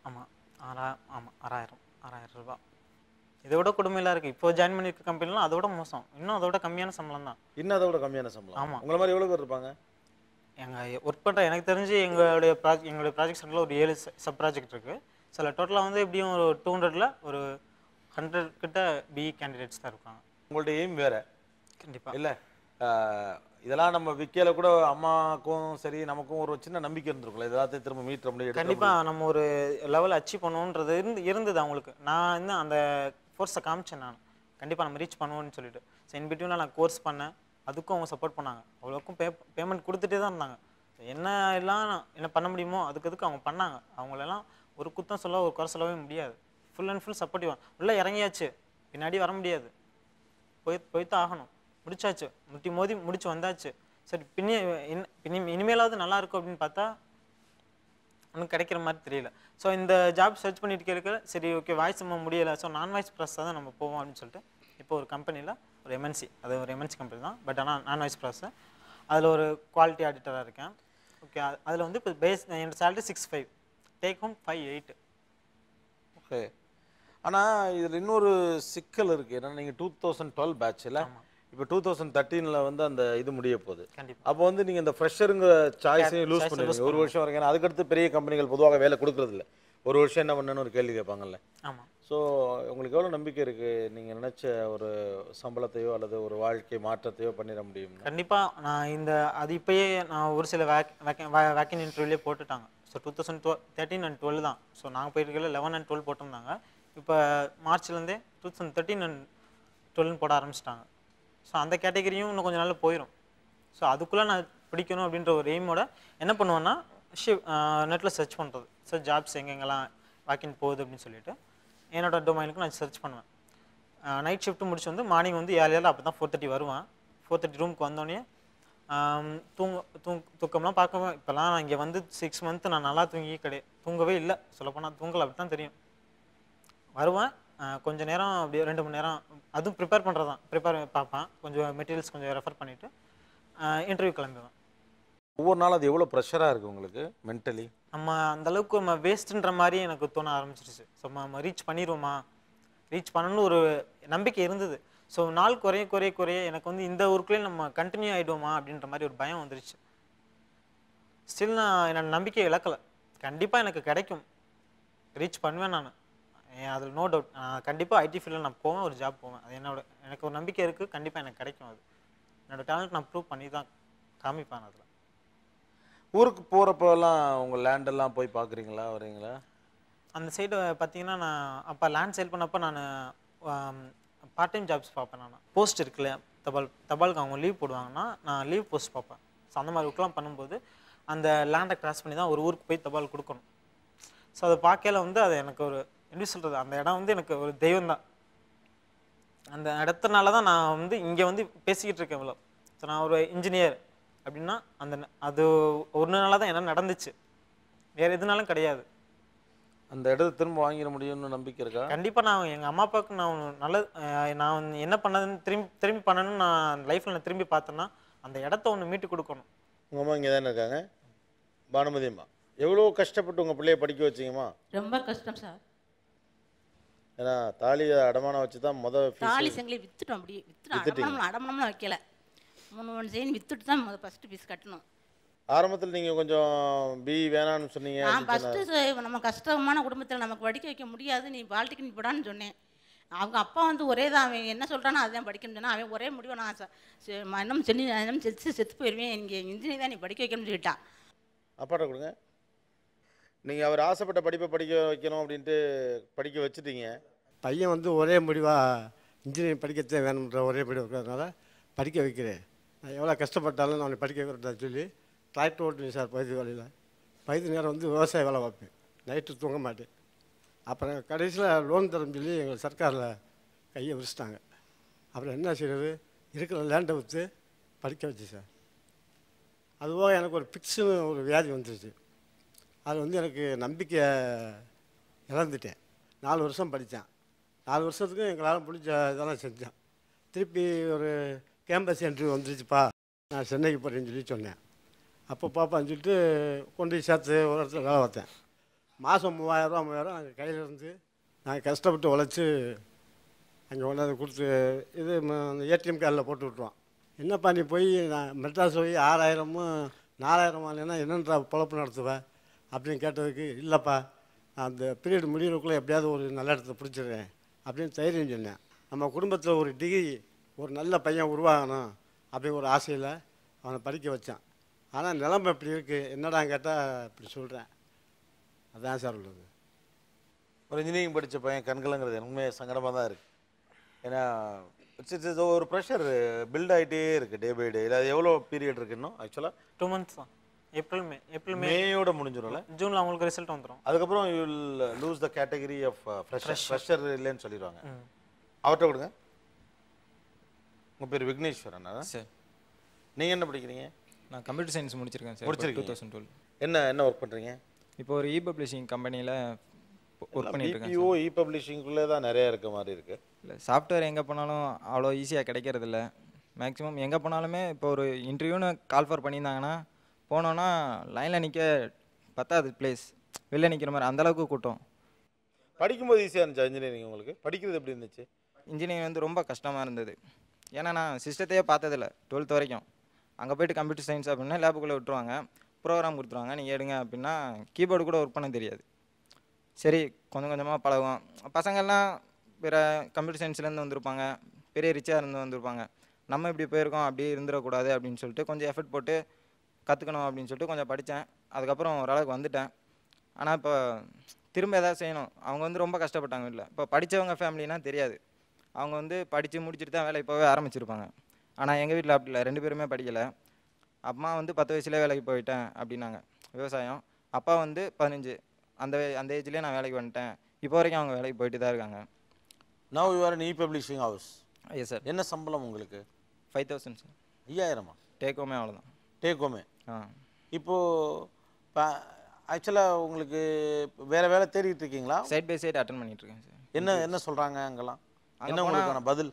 ஆமாம் 6000 ரூபா. இதை விட கொடுமையில இருக்குது. இப்போ ஜாயின் பண்ணியிருக்க கம்பெனிலாம் அதை விட மோசம், இன்னும் அதை விட கம்மியான சம்பளம் தான். இன்னும் அதை விட கம்மியான சம்பளம்? ஆமாம். உங்களை மாதிரி எவ்வளோ பேர் இருப்பாங்க? எங்கள் ஒர்க் பண்ணுற எனக்கு தெரிஞ்சு எங்களுடைய ப்ராஜெக்ட் சென்டரில் ஒரு 7 சப் ப்ராஜெக்ட் இருக்குது. சில டோட்டலாக வந்து எப்படியும் ஒரு 200ல் ஒரு 100 கிட்ட பிஇ கேண்டிடேட்ஸ் தான் இருக்காங்க. உங்கள்ட்ட எய்ம் வேறு கண்டிப்பாக இல்லை? இதெல்லாம் நம்ம விற்கல கூட அம்மாவுக்கும் சரி நமக்கும் ஒரு சின்ன நம்பிக்கை இருந்திருக்கும்ல, இதெல்லாத்தையும் திரும்ப மீட் முடியும். கண்டிப்பாக நம்ம ஒரு லெவல் அச்சீவ் பண்ணுவோன்றது இருந்தது அவங்களுக்கு. நான் இன்னும் அந்த ஃபோர்ஸை காமிச்சேன். நான் கண்டிப்பாக நம்ம ரீச் பண்ணுவோன்னு சொல்லிட்டு இன் பிட்வீனில் நான் கோர்ஸ் பண்ணேன். அதுக்கும் அவங்க சப்போர்ட் பண்ணாங்க. அவ்வளோக்கும் பேமெண்ட் கொடுத்துட்டே தான் இருந்தாங்க. என்ன எல்லாம் என்ன பண்ண முடியுமோ அதுக்கு அவங்க பண்ணாங்க. அவங்களெல்லாம் ஒரு குத்தம் சொல்ல ஒரு குறை சொல்லவே முடியாது. Full and full supportive. உள்ளே இறங்கியாச்சு, பின்னாடி வர முடியாது, போய்த்தான் ஆகணும். முடிச்சாச்சு, மோதி முடிச்சு வந்தாச்சு. சரி இனிமேலாவது நல்லா இருக்கும் அப்படின்னு பார்த்தா ஒன்றும் கிடைக்கிற மாதிரி தெரியல. ஸோ இந்த ஜாப் சர்ச் பண்ணிட்டு இருக்க சரி ஓகே வாய்ஸ் நம்ம முடியலை, ஸோ நான் வாய்ஸ் ப்ராசஸ் தான் நம்ம போவோம் அப்படின்னு சொல்லிட்டு இப்போ ஒரு கம்பெனியில் ஒரு எம்என்சி, அது ஒரு எம்என்சி கம்பெனி தான், பட் ஆனால் நான் வாய்ஸ் ப்ராசஸ் அதில் ஒரு குவாலிட்டி ஆடிட்டராக இருக்கேன். ஓகே, அதில் வந்து இப்போ என்னோட சேலரி 6,500, டேக் ஹோம் 5,800. ஓகே, ஆனால் இதில் இன்னொரு சிக்கல் இருக்குது. ஏன்னா நீங்கள் 2012 பேட்சில் இப்போ 2013 வந்து அந்த இது முடிய போகுது. அப்போ வந்து நீங்கள் இந்த ஃப்ரெஷருங்கிற சாய்ஸையும் லூஸ் பண்ணுவீங்க ஒரு வருஷம் வரைக்கும். அதுக்கடுத்து பெரிய கம்பெனிகள் பொதுவாக வேலை கொடுக்குறதில்ல. ஒரு வருஷம் என்ன பண்ணணும்னு ஒரு கேள்வி கேட்பாங்கல்ல. ஆமாம். ஸோ உங்களுக்கு எவ்வளோ நம்பிக்கை இருக்குது நீங்கள் நினச்ச ஒரு சம்பளத்தையோ அல்லது ஒரு வாழ்க்கை மாற்றத்தையோ பண்ணிட முடியும்? கண்டிப்பாக நான் அது இப்போயே நான் ஒரு சில வேக்கன் இன்டர்வியூலேயே போட்டுட்டாங்க. ஸோ 2013 and 12 தான். ஸோ நாங்கள் போயிருக்கல 11 and 12 போட்டிருந்தாங்க. இப்போ மார்ச்லேருந்தே 2013 and 12 போட ஆரம்பிச்சிட்டாங்க. ஸோ அந்த கேட்டகரியும் இன்னும் கொஞ்சம் நாளில் போயிடும். ஸோ அதுக்குள்ளே நான் பிடிக்கணும் அப்படின்ற ஒரு எய்மோட என்ன பண்ணுவேன்னா நெட்டில் சர்ச் பண்ணுறது. ஸோ ஜாப்ஸ் எங்கெங்கெல்லாம் வாக்கின் போகுது அப்படின்னு சொல்லிட்டு என்னோட டொமைனுக்கு நான் சர்ச் பண்ணுவேன். நைட் ஷிஃப்ட்டு முடிச்சு வந்து மார்னிங் வந்து 7 அப்போ தான் 4:30 வருவேன். 4:30 ரூமுக்கு வந்தோடனே தூக்கம்லாம் பார்க்கவே இப்போலாம் நான் இங்கே வந்து 6 months நான் நல்லா தூங்கவே இல்லை. சொல்லப்போனால் தூங்கலை அப்படி தான் தெரியும். வருவேன், கொஞ்சம் நேரம் அப்படியே 2 மணி நேரம் அதுவும் ப்ரிப்பேர் பண்ணுறது தான். பார்ப்பேன், கொஞ்சம் மெட்டீரியல்ஸ் கொஞ்சம் ரெஃபர் பண்ணிவிட்டு இன்டர்வியூ கிளம்புவேன். ஒவ்வொரு நாள் அது எவ்வளோ ப்ரெஷராக இருக்குது உங்களுக்கு மென்டலி? நம்ம அந்தளவுக்கு நம்ம வேஸ்ட்டுன்ற மாதிரி எனக்கு தோண ஆரம்பிச்சிருச்சு. ஸோ நம்ம ரீச் பண்ணிடுவோமா, ரீச் பண்ணணும்னு ஒரு நம்பிக்கை இருந்தது. ஸோ நாள் குறைய எனக்கு வந்து இந்த ஒர்க்லேயே நம்ம கண்டினியூ ஆகிடுவோமா அப்படின்ற மாதிரி ஒரு பயம் வந்துருச்சு. ஸ்டில் நான் என்னோட நம்பிக்கை இழக்கலை. கண்டிப்பாக எனக்கு கிடைக்கும், ரீச் பண்ணுவேன் நான், அதில் நோ டவுட். கண்டிப்பாக ஐடி ஃபீல்டில் நான் போவேன், ஒரு ஜாப் போவேன். அது எனக்கு ஒரு நம்பிக்கை இருக்குது, கண்டிப்பாக எனக்கு கிடைக்கும். அது என்னோடய டேலண்ட் நான் ப்ரூவ் பண்ணி தான் காமிப்பேன். அதில் ஊருக்கு போகிறப்பெல்லாம் உங்கள் லேண்டெல்லாம் போய் பார்க்குறீங்களா, வரீங்களா? அந்த சைடு பார்த்தீங்கன்னா நான் அப்போ லேண்ட் சேல் பண்ணப்போ நான் பார்ட் டைம் ஜாப்ஸ் பார்ப்பேன். நான் போஸ்ட் இருக்குல்ல, தபாலுக்கு அவங்க லீவ் போடுவாங்கன்னா நான் லீவ் போஸ்ட் பார்ப்பேன். ஸோ அந்த மாதிரி ஒர்க்லாம் பண்ணும்போது அந்த லேண்டை கிராஸ் பண்ணி தான் ஒரு ஊருக்கு போய் தபால் கொடுக்கணும். ஸோ அதை பார்க்கல வந்து அது எனக்கு ஒரு எப்படி சொல்கிறது, அந்த இடம் வந்து எனக்கு ஒரு தெய்வம் தான். அந்த இடத்துனால தான் நான் வந்து இங்கே வந்து பேசிக்கிட்டு இருக்கேன் இவ்வளோ. ஸோ நான் ஒரு இன்ஜினியர் அப்படின்னா அது ஒரு நாளாக தான் என்ன நடந்துச்சு, வேறு எதுனாலும் கிடையாது. அந்த இடத்த திரும்ப வாங்கிட முடியும்னு நம்பிக்கை இருக்கா? கண்டிப்பாக. நான் எங்கள் அம்மா அப்பாவுக்கு நான் என்ன பண்ணதுன்னு திரும்பி பண்ணணும்னு நான் லைஃப்பில் நான் திரும்பி பார்த்தேன்னா அந்த இடத்த ஒன்று மீட்டு கொடுக்கணும். உங்கள் அம்மா இங்கே தானே இருக்காங்க, பானுமதி அம்மா. எவ்வளோ கஷ்டப்பட்டு உங்கள் பிள்ளைய படிக்க வச்சிங்கம்மா? ரொம்ப கஷ்டம் சார். ஏன்னா தாலி அடமானம் வச்சு தான் தாலி செங்கலை விற்றுட்டோம். அப்படியே விற்றுட்டோம், அடமானம்லாம் வைக்கல, 3 செயின் விற்றுட்டு தான் ஃபஸ்ட்டு ஃபீஸ் கட்டணும். ஆரம்பத்தில் நீங்கள் கொஞ்சம் வேணான்னு சொன்னீங்க. ஃபஸ்ட்டு நம்ம கஷ்டமான குடும்பத்தில் நமக்கு படிக்க வைக்க முடியாது, நீ பாலிடெக்னிக் போடான்னு சொன்னேன். அவங்க அப்பா வந்து ஒரே தான், அவன் என்ன சொல்கிறானோ அதுதான் படிக்கணும்னு சொன்னால் அவன் ஒரே முடிவை நான் இன்னும் செத்து போயிடுவேன், இங்கே இன்ஜினியர் தான் நீ படிக்க வைக்கணும்னு சொல்லிட்டான். அப்பாட்ட கொடுங்க. நீங்கள் அவர் ஆசைப்பட்ட படிப்பை படிக்க வைக்கணும் அப்படின்ட்டு படிக்க வச்சுட்டீங்க. பையன் வந்து ஒரே முடிவாக இன்ஜினியரிங் படிக்கத்தே வேணுன்ற ஒரே முடிவு இருக்கிறதுனால படிக்க வைக்கிறேன். நான் எவ்வளோ கஷ்டப்பட்டாலும் நான் படிக்க வைக்கிறதா சொல்லி டிராக்டர் ஓட்டுவேன் சார். பகுதி நேரம் வந்து விவசாய வேலை பார்ப்பேன், நைட்டு தூங்க மாட்டேன். அப்புறம் கடைசியில் லோன் தரேன்னு சொல்லி எங்கள் சர்க்காரில் கையை விரிச்சிட்டாங்க. அப்புறம் என்ன செய்கிறது, இருக்கிற லேண்டை விற்று படிக்க வச்சு சார். அதுபோக எனக்கு ஒரு பிக்ஸுன்னு ஒரு வியாதி வந்துருச்சு. அது வந்து எனக்கு நம்பிக்கை இழந்துட்டேன். 4 வருஷம் படித்தேன். 4 வருஷத்துக்கும் எங்களால் பிடிச்ச இதெல்லாம் செஞ்சேன். திருப்பி ஒரு கேம்பஸ் இன்டர்வியூ வந்துருச்சுப்பா, நான் சென்னைக்கு போகிறேன்னு சொல்லி சொன்னேன். அப்போ பாப்பான்னு சொல்லிட்டு கொண்டு போய் சேர்த்து ஒரு இடத்துல வேலை பார்த்தேன். மாதம் 3000 ரூபா அங்கே கையில் இருந்து நாங்கள் கஷ்டப்பட்டு உழைச்சி அங்கே கொண்டாந்து கொடுத்து இது ஏடிஎம் கார்டில் போட்டு விட்ருவான். என்னப்பா நீ போய் நான் மெட்ராஸ் போய் 6000 4000 வாங்கினா என்னென்ற பொழப்பு நடத்துவேன் அப்படின்னு கேட்டதுக்கு, இல்லைப்பா அந்த பீரியட் முடிகிறதுக்குள்ளே எப்படியாவது ஒரு நல்ல இடத்த பிடிச்சிடுறேன் அப்படின்னு தைரியம் சொன்னேன். நம்ம குடும்பத்தில் ஒரு டிகிரி ஒரு நல்ல பையன் உருவாகணும் அப்படிங்கிற ஒரு ஆசையில் அவனை படிக்க வச்சான். ஆனால் நிலைமை இப்படி இருக்குது, என்னடா கேட்டால் இப்படி சொல்கிறேன். அதான் சார் உள்ளது. ஒரு இன்ஜினியரிங் படித்த பையன் கண்கலங்கிறது எனக்கு உண்மையாக சங்கடமாக தான் இருக்குது. ஏன்னா இட்ஸ் ஒரு ப்ரெஷர் பில்ட் ஆகிட்டே இருக்குது டே பை டே. இல்லை அது எவ்வளோ பீரியட் இருக்குது இன்னும்? ஆக்சுவலாக 2 months தான். ஏப்ரல் மேயோட முடிஞ்சிடும்ல, ஜூனில் அவங்களுக்கு ரிசல்ட் வந்துடும். அதுக்கப்புறம் you will lose the category of fresher இல்லைன்னு சொல்லிடுவாங்க. அவர்கிட்ட கொடுங்க. உங்கள் பேர் விக்னேஸ்வரன் சார்? நீங்கள் என்ன படிக்கிறீங்க? நான் கம்ப்யூட்டர் சயின்ஸ் முடிச்சிருக்கேன் சார். முடிச்சிருக்கீங்க. 2012. என்ன ஒர்க் பண்ணுறீங்க? இப்போ ஒரு பப்ளிஷிங் கம்பெனியில் ஒர்க் பண்ணிட்டு இருக்கேன். பப்ளிஷிங்குள்ளே தான் நிறையா இருக்க மாதிரி இருக்குது. இல்லை, சாஃப்ட்வேர் எங்கே போனாலும் அவ்வளோ ஈஸியாக கிடைக்கிறதில்ல. மேக்ஸிமம் எங்கே போனாலுமே இப்போ ஒரு இன்டர்வியூன்னு கால் ஃபார் பண்ணியிருந்தாங்கன்னா போனோன்னா லைனில் நிற்க பத்தாது பிளேஸ், வெளில நிற்கிற மாதிரி அந்தளவுக்கு கூட்டம். படிக்கும்போது ஈஸியாக இருந்துச்சு இன்ஜினியரிங்? உங்களுக்கு படிக்கிறது எப்படி இருந்துச்சு? இன்ஜினியரிங் வந்து ரொம்ப கஷ்டமாக இருந்தது. ஏன்னா நான் சிஸ்டத்தையே பார்த்ததில்ல 12th வரைக்கும். அங்கே போய்ட்டு கம்ப்யூட்டர் சயின்ஸ் அப்படின்னா லேபுக்குள்ளே விட்டுருவாங்க, ப்ரோக்ராம் கொடுத்துருவாங்க, நீங்கள் எடுங்க அப்படின்னா கீபோர்டு கூட ஒர்க் பண்ண தெரியாது. சரி கொஞ்சம் கொஞ்சமாக பழகும். பசங்கள்லாம் வேறு கம்ப்யூட்டர் சயின்ஸ்லேருந்து வந்திருப்பாங்க, பெரிய ரிச்சாக இருந்து வந்திருப்பாங்க. நம்ம இப்படி போயிருக்கோம், அப்படியே இருந்துடக்கூடாது அப்படின்னு சொல்லிட்டு கொஞ்சம் எஃபர்ட் போட்டு கற்றுக்கணும் அப்படின்னு சொல்லிட்டு கொஞ்சம் படித்தேன். அதுக்கப்புறம் ஓரளவுக்கு வந்துட்டேன். ஆனால் இப்போ திரும்ப எதாவது செய்யணும். அவங்க வந்து ரொம்ப கஷ்டப்பட்டாங்க வீட்டில். இப்போ படித்தவங்க ஃபேமிலினா தெரியாது, அவங்க வந்து படித்து முடிச்சுட்டு தான் வேலைக்கு போகவே ஆரம்பிச்சிருப்பாங்க. ஆனால் எங்கள் வீட்டில் அப்படி இல்லை, 2 பேருமே படிக்கலை. அம்மா வந்து 10 வயசுலேயே வேலைக்கு போயிட்டேன் அப்படின்னாங்க, விவசாயம். அப்பா வந்து 15, அந்த ஏஜ்லேயே நான் வேலைக்கு வந்துட்டேன். இப்போ வரைக்கும் அவங்க வேலைக்கு போயிட்டு தான் இருக்காங்க. Now you are in publishing house. Yes sir. என்ன சம்பளம் உங்களுக்கு? 5000 சார். 5000? டேக்கோமே அவ்வளோதான். டேக்கோமே? ஆ. இப்போது ஆக்சுவலாக உங்களுக்கு வேறு வேலை தேடிட்டு இருக்கீங்களா? சைட் பை சைட் அட்டன் பண்ணிகிட்ருக்கேன் சார். என்ன சொல்கிறாங்க அங்கெல்லாம்? என்ன உங்களுக்கான பதில்?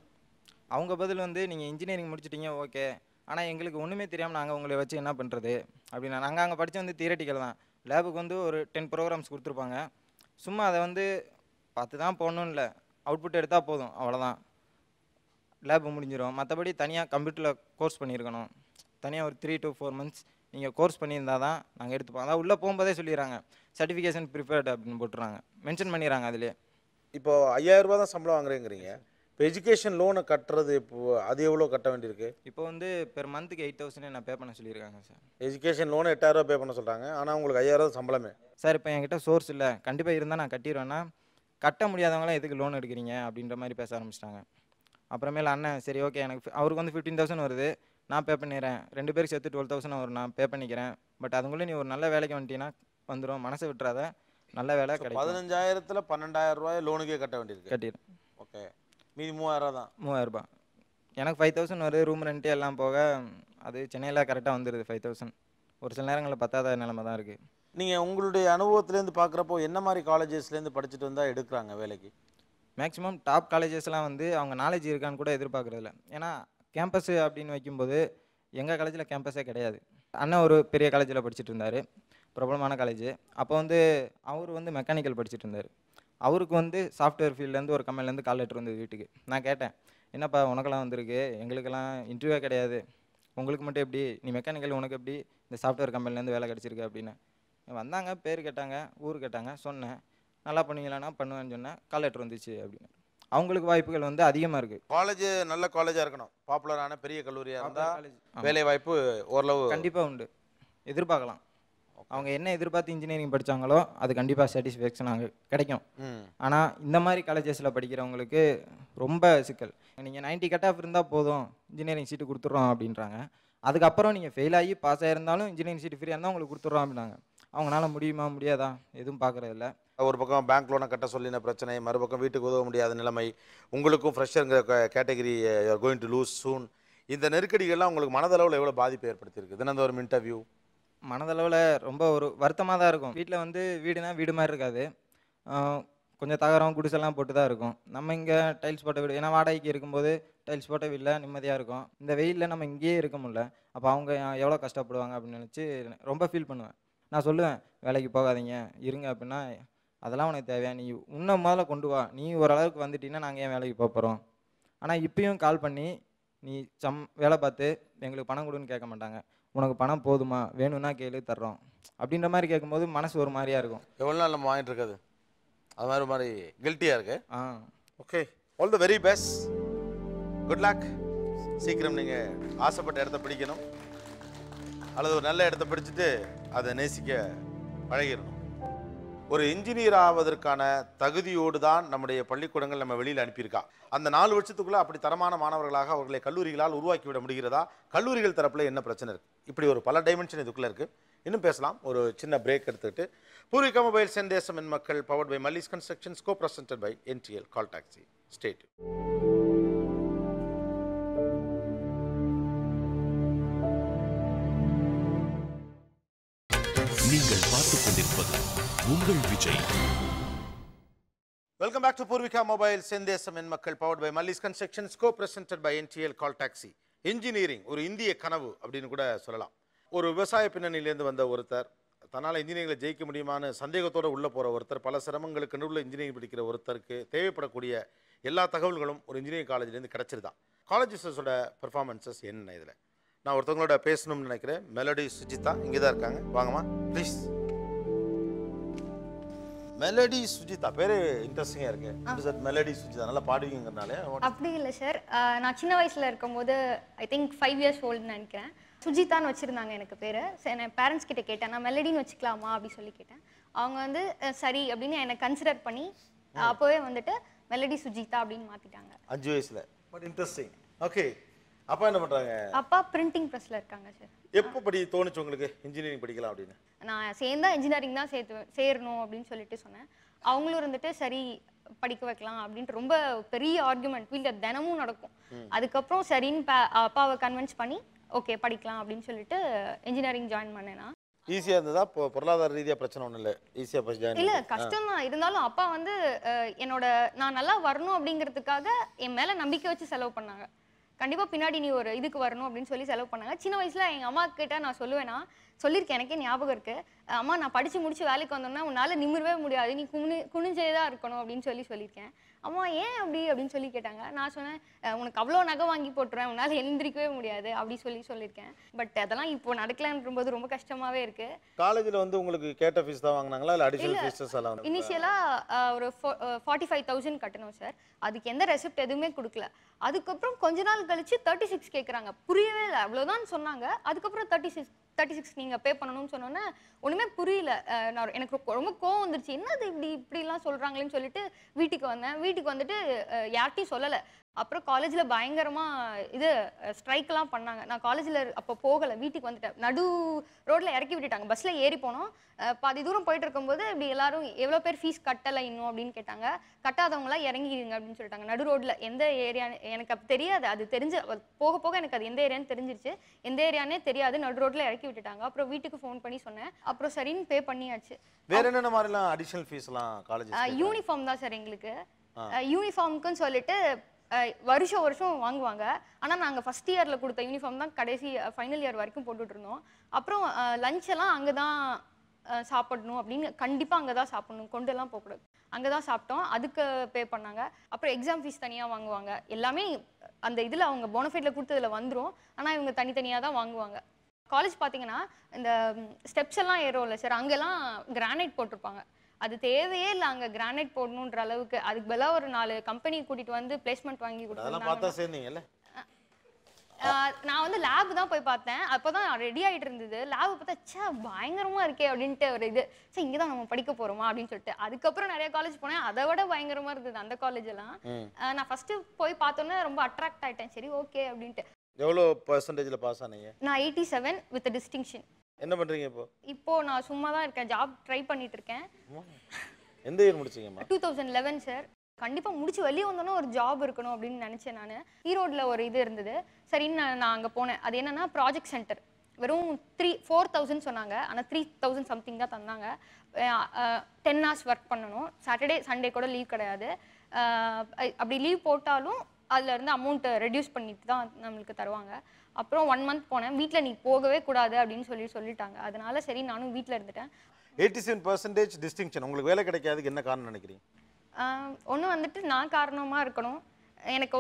அவங்க பதில் வந்து நீங்கள் இன்ஜினியரிங் முடிச்சிட்டிங்க ஓகே, ஆனால் எங்களுக்கு ஒன்றுமே தெரியாமல் நாங்கள் உங்களை வச்சு என்ன பண்ணுறது அப்படின்னா. நாங்கள் அங்கே படித்து வந்து தியரட்டிக்கல் தான். லேபுக்கு வந்து ஒரு 10 ப்ரோக்ராம்ஸ் கொடுத்துருப்பாங்க. சும்மா அதை வந்து பார்த்து தான் போகணுன்னு இல்லை, அவுட்புட் எடுத்தால் போதும், அவ்வளோதான், லேபு முடிஞ்சிடும். மற்றபடி தனியாக கம்ப்யூட்டரில் கோர்ஸ் பண்ணியிருக்கணும். தனியாக ஒரு 3 to 4 months நீங்கள் கோர்ஸ் பண்ணியிருந்தால் தான் நாங்கள் எடுத்துப்போம். அதான் உள்ளே போகும்போதே சொல்லிடுறாங்க, சர்டிஃபிகேஷன் ப்ரிப்பேர்டு அப்படின்னு போட்டுறாங்க, மென்ஷன் பண்ணிடுறாங்க அதிலே. இப்போது 5000 ரூபா தான் சம்பளம் வாங்குறேங்கிறீங்க. இப்போ எஜுகேஷன் லோனை கட்டுறது இப்போது அது எவ்வளோ கட்ட வேண்டியிருக்கு? இப்போ வந்து பெர் மந்த்துக்கு 8000 நான் பே பண்ண சொல்லியிருக்காங்க சார். எஜுகேஷன் லோனை 8000 ரூபா பே பண்ண சொல்கிறாங்க, ஆனால் உங்களுக்கு 5000 சம்பளமே. சார் இப்போ என்கிட்ட சோர்ஸ் இல்லை, கண்டிப்பாக இருந்தால் நான் கட்டிடுவேன்னா கட்ட முடியாதவங்களாம் எதுக்கு லோன் எடுக்கிறீங்க அப்படின்ற மாதிரி பேச ஆரம்பிச்சிட்டாங்க. அப்புறமேல அண்ணன் சரி ஓகே, எனக்கு அவருக்கு வந்து 15,000 வருது, நான் பே பண்ணிடுறேன், 2 பேருக்கு சேர்த்து 12,000 வரும், நான் பே பண்ணிக்கிறேன். பட் அதுக்குள்ளே நீ ஒரு நல்ல வேலைக்கு வந்துட்டீங்கன்னா வந்துடும், மனசை விட்டுறாத, நல்ல வேலை கிடைக்கும். 15,000ல் 12,000 ரூபாய் லோனுக்கே கட்ட வேண்டியிருக்கு. கட்டிடுறேன். ஓகே, மீதி 3000 தான். 3000 ரூபாய். எனக்கு 5000 வருது, ரூம் ரெண்ட்டு எல்லாம் போக. அது சென்னையில் கரெக்டாக வந்துடுது 5000. ஒரு சில நேரங்களில் பத்தாத நிலைமை தான் இருக்குது. நீங்கள் உங்களுடைய அனுபவத்துலேருந்து பார்க்குறப்போ என்ன மாதிரி காலேஜஸ்லேருந்து படிச்சுட்டு வந்தால் எடுக்கிறாங்க வேலைக்கு? மேக்ஸிமம் டாப் காலேஜஸ்லாம் வந்து அவங்க நாலேஜ் இருக்கான்னு கூட எதிர்பார்க்குறதில்ல. ஏன்னா கேம்பஸ்ஸு அப்படின்னு வைக்கும்போது எங்கள் காலேஜில் கேம்பஸே கிடையாது. அண்ணன் ஒரு பெரிய காலேஜில் படிச்சுட்டு இருந்தார், பிரபலமான காலேஜ். அப்போ வந்து அவர் வந்து மெக்கானிக்கல் படிச்சுட்டு இருந்தார். அவருக்கு வந்து சாஃப்ட்வேர் ஃபீல்ட்லேருந்து ஒரு கம்பெனிலேருந்து கால் லெட்டர் வந்தது வீட்டுக்கு. நான் கேட்டேன், என்னப்பா உனக்கெல்லாம் வந்திருக்கு, எங்களுக்கெல்லாம் இன்டர்வியூவே கிடையாது, உங்களுக்கு மட்டும் எப்படி, நீ மெக்கானிக்கல் உனக்கு எப்படி இந்த சாஃப்ட்வேர் கம்பெனிலேருந்து வேலை கிடச்சிருக்கு அப்படின்னு. வந்தாங்க, பேர் கேட்டாங்க, ஊர் கேட்டாங்க, சொன்னேன், நல்லா பண்ணுவீங்களான்னா பண்ணுவேன்னு சொன்னேன், கால் லெட்டர் வந்துச்சு அப்படின்னு. அவங்களுக்கு வாய்ப்புகள் வந்து அதிகமாக இருக்குது. காலேஜ் நல்ல காலேஜாக இருக்கணும், பாப்புலரான பெரிய கல்லூரியாக இருந்தால் வேலை வாய்ப்பு ஓரளவு கண்டிப்பாக உண்டு, எதிர்பார்க்கலாம். அவங்க என்ன எதிர்பார்த்து இன்ஜினியரிங் படித்தாங்களோ அது கண்டிப்பாக சாட்டிஸ்ஃபேக்ஷன் அங்கே கிடைக்கும். ஆனால் இந்த மாதிரி காலேஜஸில் படிக்கிறவங்களுக்கு ரொம்ப சிக்கல். நீங்கள் 90 கட் ஆஃப் இருந்தால் போதும், இன்ஜினியரிங் சீட்டு கொடுத்துட்றோம் அப்படின்றாங்க. அதுக்கப்புறம் நீங்கள் ஃபெயில் ஆகி பாஸ் ஆகிருந்தாலும் இன்ஜினியரிங் சீட்டு ஃப்ரீயாக இருந்தால் உங்களுக்கு கொடுத்துட்றோம் அப்படின்னாங்க. அவங்களால முடியுமா முடியாதா எதுவும் பார்க்குறதில்ல. ஒரு பக்கம் பேங்க் லோனை கட்ட சொல்லின பிரச்சனை, மறுபக்கம் வீட்டுக்கு உதவ முடியாத நிலைமை, உங்களுக்கும் ஃப்ரெஷருங்கிற category you are going to lose soon. இந்த நெருக்கடிகள்லாம் உங்களுக்கு மனதளவில் எவ்வளோ பாதிப்பு ஏற்படுத்தியிருக்கு? தினந்தோறும் இன்டர்வியூ மனதளவில் ரொம்ப ஒரு வருத்தமாக தான் இருக்கும். வீட்டில் வந்து வீடுனா வீடு மாதிரி இருக்காது, கொஞ்சம் தகரம் குடிசெல்லாம் போட்டு தான் இருக்கும். நம்ம இங்கே டைல்ஸ் போட்ட வீடு, ஏன்னா வாடகைக்கு இருக்கும்போது டைல்ஸ் போட்ட வீட்டில் நிம்மதியாக இருக்கும். இந்த வெயிலில் நம்ம இங்கேயே இருக்க முடியல. அப்போ அவங்க எவ்வளோ கஷ்டப்படுவாங்க அப்படின்னு நினச்சி ரொம்ப ஃபீல் பண்ணுவேன். நான் சொல்லுவேன், வேலைக்கு போகாதீங்க இருங்க அப்படின்னா, அதெல்லாம் உனக்கு தேவையா, நீ இன்னும் முதல்ல கொண்டு வா, நீ ஓரளவுக்கு வந்துட்டீங்கன்னா நாங்கள் ஏன் வேலைக்கு போக போகிறோம் ஆனால் இப்பயும் கால் பண்ணி நீ வேலை பார்த்து எங்களுக்கு பணம் கொடுன்னு கேட்க மாட்டாங்க. உனக்கு பணம் போதுமா, வேணும்னா கேளு தர்றோம் அப்படின்ற மாதிரி கேட்கும்போது மனசு ஒரு மாதிரியாக இருக்கும். எவ்வளோ நாள் நம்ம வாங்கிட்டு இருக்காது அது மாதிரி கில்ட்டியாக இருக்கு. Okay, all the very best, good luck. சீக்கிரம் நீங்கள் ஆசைப்பட்ட இடத்த பிடிக்கணும், அல்லது ஒரு நல்ல இடத்த பிடிச்சிட்டு அதை நேசிக்க பழகிடணும். ஒரு இன்ஜினியர் ஆவதற்கான தகுதியோடு தான் நம்முடைய பள்ளிக்கூடங்கள் நம்ம வெளியில் அனுப்பியிருக்கா. அந்த 4 வருஷத்துக்குள்ளே அப்படி தரமான மாணவர்களாக அவர்களை கல்லூரிகளால் உருவாக்கிவிட முடிகிறதா? கல்லூரிகள் தரப்பில் என்ன பிரச்சனை இருக்குது? இப்படி ஒரு பல டைமென்ஷன் இதுக்குள்ளே இருக்குது. இன்னும் பேசலாம். ஒரு சின்ன பிரேக் எடுத்துக்கிட்டு பூர்விகா மொபைல்ஸ் என் தேசம் என் மக்கள் powered by Mallis constructions co presented by NTL call taxi state. நீங்கள் பார்த்துக் கொண்டிருப்பது உங்கள் Vijay. Welcome back to Poorvika mobiles என் தேசம் என் மக்கள் powered by Mallis constructions co presented by NTL call taxi. Engineering ஒரு இந்திய கனவு அப்படின்னு கூட சொல்லலாம். ஒரு விவசாய பின்னணியிலேருந்து வந்த ஒருத்தர், தன்னால் இன்ஜினியரிங்கில் ஜெயிக்க முடியுமான்னு சந்தேகத்தோடு உள்ளே போகிற ஒருத்தர், பல சிரமங்களுக்கு நடுவில் இன்ஜினியரிங் படிக்கிற ஒருத்தருக்கு தேவைப்படக்கூடிய எல்லா தகவல்களும் ஒரு இன்ஜினியரிங் காலேஜ்லேருந்து கிடச்சிருதான். காலேஜஸோட பெர்ஃபார்மன்ஸஸ் என்ன? இதில் நான் ஒருத்தவங்களோட பேசணும்னு நினைக்கிறேன். மெலடி சுஜிதா இங்கே தான் இருக்காங்க, வாங்கம்மா ப்ளீஸ். மெலடி சுஜிதா பேரு இன்ட்ரெஸ்டிங்காக இருக்கு. மெலடி சுஜிதா நல்லா பாடுவீங்கனாலே? அப்படி இல்லை சார், நான் சின்ன வயசில் இருக்கும்போது ஐ திங்க் 5 years ஓல்டுன்னு நினைக்கிறேன், சுஜிதான்னு வச்சுருந்தாங்க எனக்கு பேர். என் பேரண்ட்ஸ் கிட்ட கேட்டேன், நான் மெலடின்னு வச்சுக்கலாமா அப்படி சொல்லி கேட்டேன். அவங்க வந்து சரி அப்படின்னு என்னை கன்சிடர் பண்ணி அப்போவே வந்துட்டு மெலடி சுஜிதா அப்படின்னு மாற்றிட்டாங்க 5 வயசில். But interesting. ஓகே, அப்பா என்ன பண்ணுறாங்க? அப்பா பிரிண்டிங் ப்ரெஸ்ஸில் இருக்காங்க சார். எப்போ படி தோணுச்சு உங்களுக்கு இன்ஜினியரிங் படிக்கலாம் அப்படின்னு? நான் சேர்ந்தா இன்ஜினியரிங் தான் சேரணும் அப்படின்னு சொல்லிட்டு சொன்னேன். அவங்களும் இருந்துட்டு சரி படிக்க வைக்கலாம் அப்படின்ட்டு ரொம்ப பெரிய ஆர்குமெண்ட் வீட்டில் தினமும் நடக்கும். அதுக்கப்புறம் சரின்னு அப்பாவை கன்வின்ஸ் பண்ணி ஓகே படிக்கலாம் அப்படின்னு சொல்லிட்டு இன்ஜினியரிங் ஜாயின் பண்ணேன்னா. ஈஸியாக இருந்ததா? பொருளாதார ரீதியாக பிரச்சனை ஒன்றும் இல்லை, ஈஸியாக ஃபஸ்ட் ஜாயின்? இல்லை, கஷ்டம் தான். இருந்தாலும் அப்பா வந்து என்னோட நான் நல்லா வரணும் அப்படிங்கிறதுக்காக என் மேலே நம்பிக்கை வச்சு செலவு பண்ணாங்க. கண்டிப்பாக பின்னாடி நீ ஒரு இதுக்கு வரணும் அப்படின்னு சொல்லி செலவு பண்ணாங்க. சின்ன வயசில் எங்கள் அம்மா கிட்ட நான் சொல்லுவேன்னா, சொல்லியிருக்கேன், எனக்கே ஞாபகம் இருக்குது, அம்மா நான் படித்து முடிச்சு வேலைக்கு வந்தோன்னா உன்னால் நிமிரவே முடியாது, நீ குனிஞ்சே தான் இருக்கணும் அப்படின்னு சொல்லியிருக்கேன். அம்மா ஏன் அப்படின்னு சொல்லி கேட்டாங்க. நான் சொன்னேன், உனக்கு அவ்வளோ நகை வாங்கி போட்டுருவேன், உன்னால் எழுந்திரிக்கவே முடியாது அப்படி சொல்லியிருக்கேன். பட் அதெல்லாம் இப்போ நடக்கலான்றது ரொம்ப கஷ்டமாகவே இருக்குது. காலேஜில் வந்து உங்களுக்கு கேட்ட ஃபீஸ் தான் வாங்கினாங்களா இல்லை அடிஷனல் ஃபீஸஸ் எல்லாம்? இனிஷியலாக ஒரு 45,000 கட்டணும் சார். அதுக்கு எந்த ரெசிப்ட் எதுவுமே கொடுக்கல. அதுக்கப்புறம் கொஞ்ச நாள் கழிச்சு 36 கேட்குறாங்க. புரியவே இல்லை, அவ்வளோதான் சொன்னாங்க. அதுக்கப்புறம் 36 நீங்கள் பே பண்ணணும்னு சொன்னோன்னே ஒன்றுமே புரியல. எனக்கு ரொம்ப கோவம் வந்துருச்சு, என்னது இப்படிலாம் சொல்கிறாங்களேன்னு சொல்லிட்டு வீட்டுக்கு வந்தேன். வீட்டுக்கு வந்துட்டு யார்ட்டையும் சொல்லலை. அப்புறம் காலேஜில் பயங்கரமாக இது ஸ்ட்ரைக்கெலாம் பண்ணாங்க. நான் காலேஜில் அப்போ போகலை, வீட்டுக்கு வந்துட்டேன். நடு ரோட்டில் இறக்கி விட்டுட்டாங்க. பஸ்ஸில் ஏறி போனோம். பாதி தூரம் போயிட்டு இருக்கும்போது இப்படி எல்லாரும் எவ்வளோ பேர் ஃபீஸ் கட்டலை இன்னும் அப்படின்னு கேட்டாங்க. கட்டாதவங்களாம் இறங்கிடுங்க அப்படின்னு சொல்லிட்டாங்க. நடு ரோட்டில் எந்த ஏரியா எனக்கு அப்போ தெரியாது. அது தெரிஞ்ச போக போக எனக்கு அது எந்த ஏரியான்னு தெரிஞ்சிருச்சு. எந்த ஏரியானே தெரியாது. நடு ரோட்டில் இறக்கி விட்டுட்டாங்க. அப்புறம் வீட்டுக்கு ஃபோன் பண்ணி சொன்னேன். அப்புறம் சரின்னு பே பண்ணியாச்சு. வேற என்னென்ன மாதிரிலாம் அடிஷனல் ஃபீஸ்லாம் காலேஜ்? யூனிஃபார்ம் தான் சார் எங்களுக்கு. யூனிஃபார்முக்குன்னு சொல்லிட்டு வருஷம் வாங்குவாங்க. ஆனால் நாங்கள் ஃபஸ்ட் இயரில் கொடுத்த யூனிஃபார்ம் தான் கடைசி ஃபைனல் இயர் வரைக்கும் போட்டுட்டு இருந்தோம். அப்புறம் லஞ்ச் எல்லாம் அங்கே தான் சாப்பிடணும் அப்படின்னு, கண்டிப்பாக அங்கே தான் சாப்பிடணும், கொண்டெல்லாம் போகக்கூடாது, அங்கே தான் சாப்பிட்டோம். அதுக்கு பே பண்ணாங்க. அப்புறம் எக்ஸாம் ஃபீஸ் தனியாக வாங்குவாங்க. எல்லாமே அந்த இதில் அவங்க போனஃபைடில் கொடுத்ததில் வந்துடும். ஆனால் இவங்க தனித்தனியாக தான் வாங்குவாங்க. காலேஜ் பார்த்தீங்கன்னா இந்த ஸ்டெப்ஸ் எல்லாம் ஏறும்ல சார், அங்கெல்லாம் கிரானைட் போட்டிருப்பாங்க. அது தேவையே இல்லை அங்கே கிரானைட் போடணுன்ற அளவுக்கு. அதுக்கு பதிலாக ஒரு 4 கம்பெனி கூட்டிகிட்டு வந்து பிளேஸ்மெண்ட் வாங்கி கொடுத்தாங்க. நான் வந்து லேப் தான் போய் பார்த்தேன். அப்போ தான் ரெடி ஆகிட்டு இருந்தது. லேப் பார்த்தா சே பயங்கரமாக இருக்கே அப்படின்ட்டு ஒரு இது, சரி இங்கே தான் நம்ம படிக்க போகிறோமா அப்படின்னு சொல்லிட்டு. அதுக்கப்புறம் நிறைய காலேஜ் போனேன், அதை விட பயங்கரமாக இருந்தது அந்த காலேஜ் எல்லாம். நான் ஃபஸ்ட்டு போய் பார்த்தோன்னே ரொம்ப அட்ராக்ட் ஆகிட்டேன். சரி ஓகே அப்படின்ட்டு. எவ்வளோ பர்சன்டேஜில் பாஸ் ஆனீங்க? நான் 87 வித் டிஸ்டிங்ஷன். என்ன பண்ணுறீங்க இப்போ நான் சும்மா தான் இருக்கேன், ஜாப் ட்ரை பண்ணிட்டு இருக்கேன். எந்த இயர் முடிச்சீங்கம்மா? 2011 சார். கண்டிப்பாக முடிச்சு வெளியே வந்தோன்னா ஒரு ஜாப் இருக்கணும் அப்படின்னு நினச்சேன். நான் ஈரோடில் ஒரு இது இருந்தது, சரின்னு நான் அங்கே போனேன். அது என்னென்னா ப்ராஜெக்ட் சென்டர். வெறும் 4,000 சொன்னாங்க, ஆனால் 3,000 சம்திங் தான் தந்தாங்க. 10 hours ஒர்க் பண்ணணும். சாட்டர்டே சண்டே கூட லீவ் கிடையாது. அப்படி லீவ் போட்டாலும் அதுலேருந்து அமௌண்ட்டு ரெடியூஸ் பண்ணிட்டு தான் நம்மளுக்கு தருவாங்க. அப்புறம் 1 month போனேன். வீட்டில் நீ போகவே கூடாது அப்படின்னு சொல்லிட்டாங்க. அதனால சரி நானும் வீட்டில் இருந்துட்டேன். 87% டிஸ்டிங்ஷன். உங்களுக்கு வேலை கிடைக்காதுக்கு என்ன காரணம் நினைக்கிறீங்க? ஒன்று வந்துட்டு நான் காரணமாக இருக்கணும். எனக்கு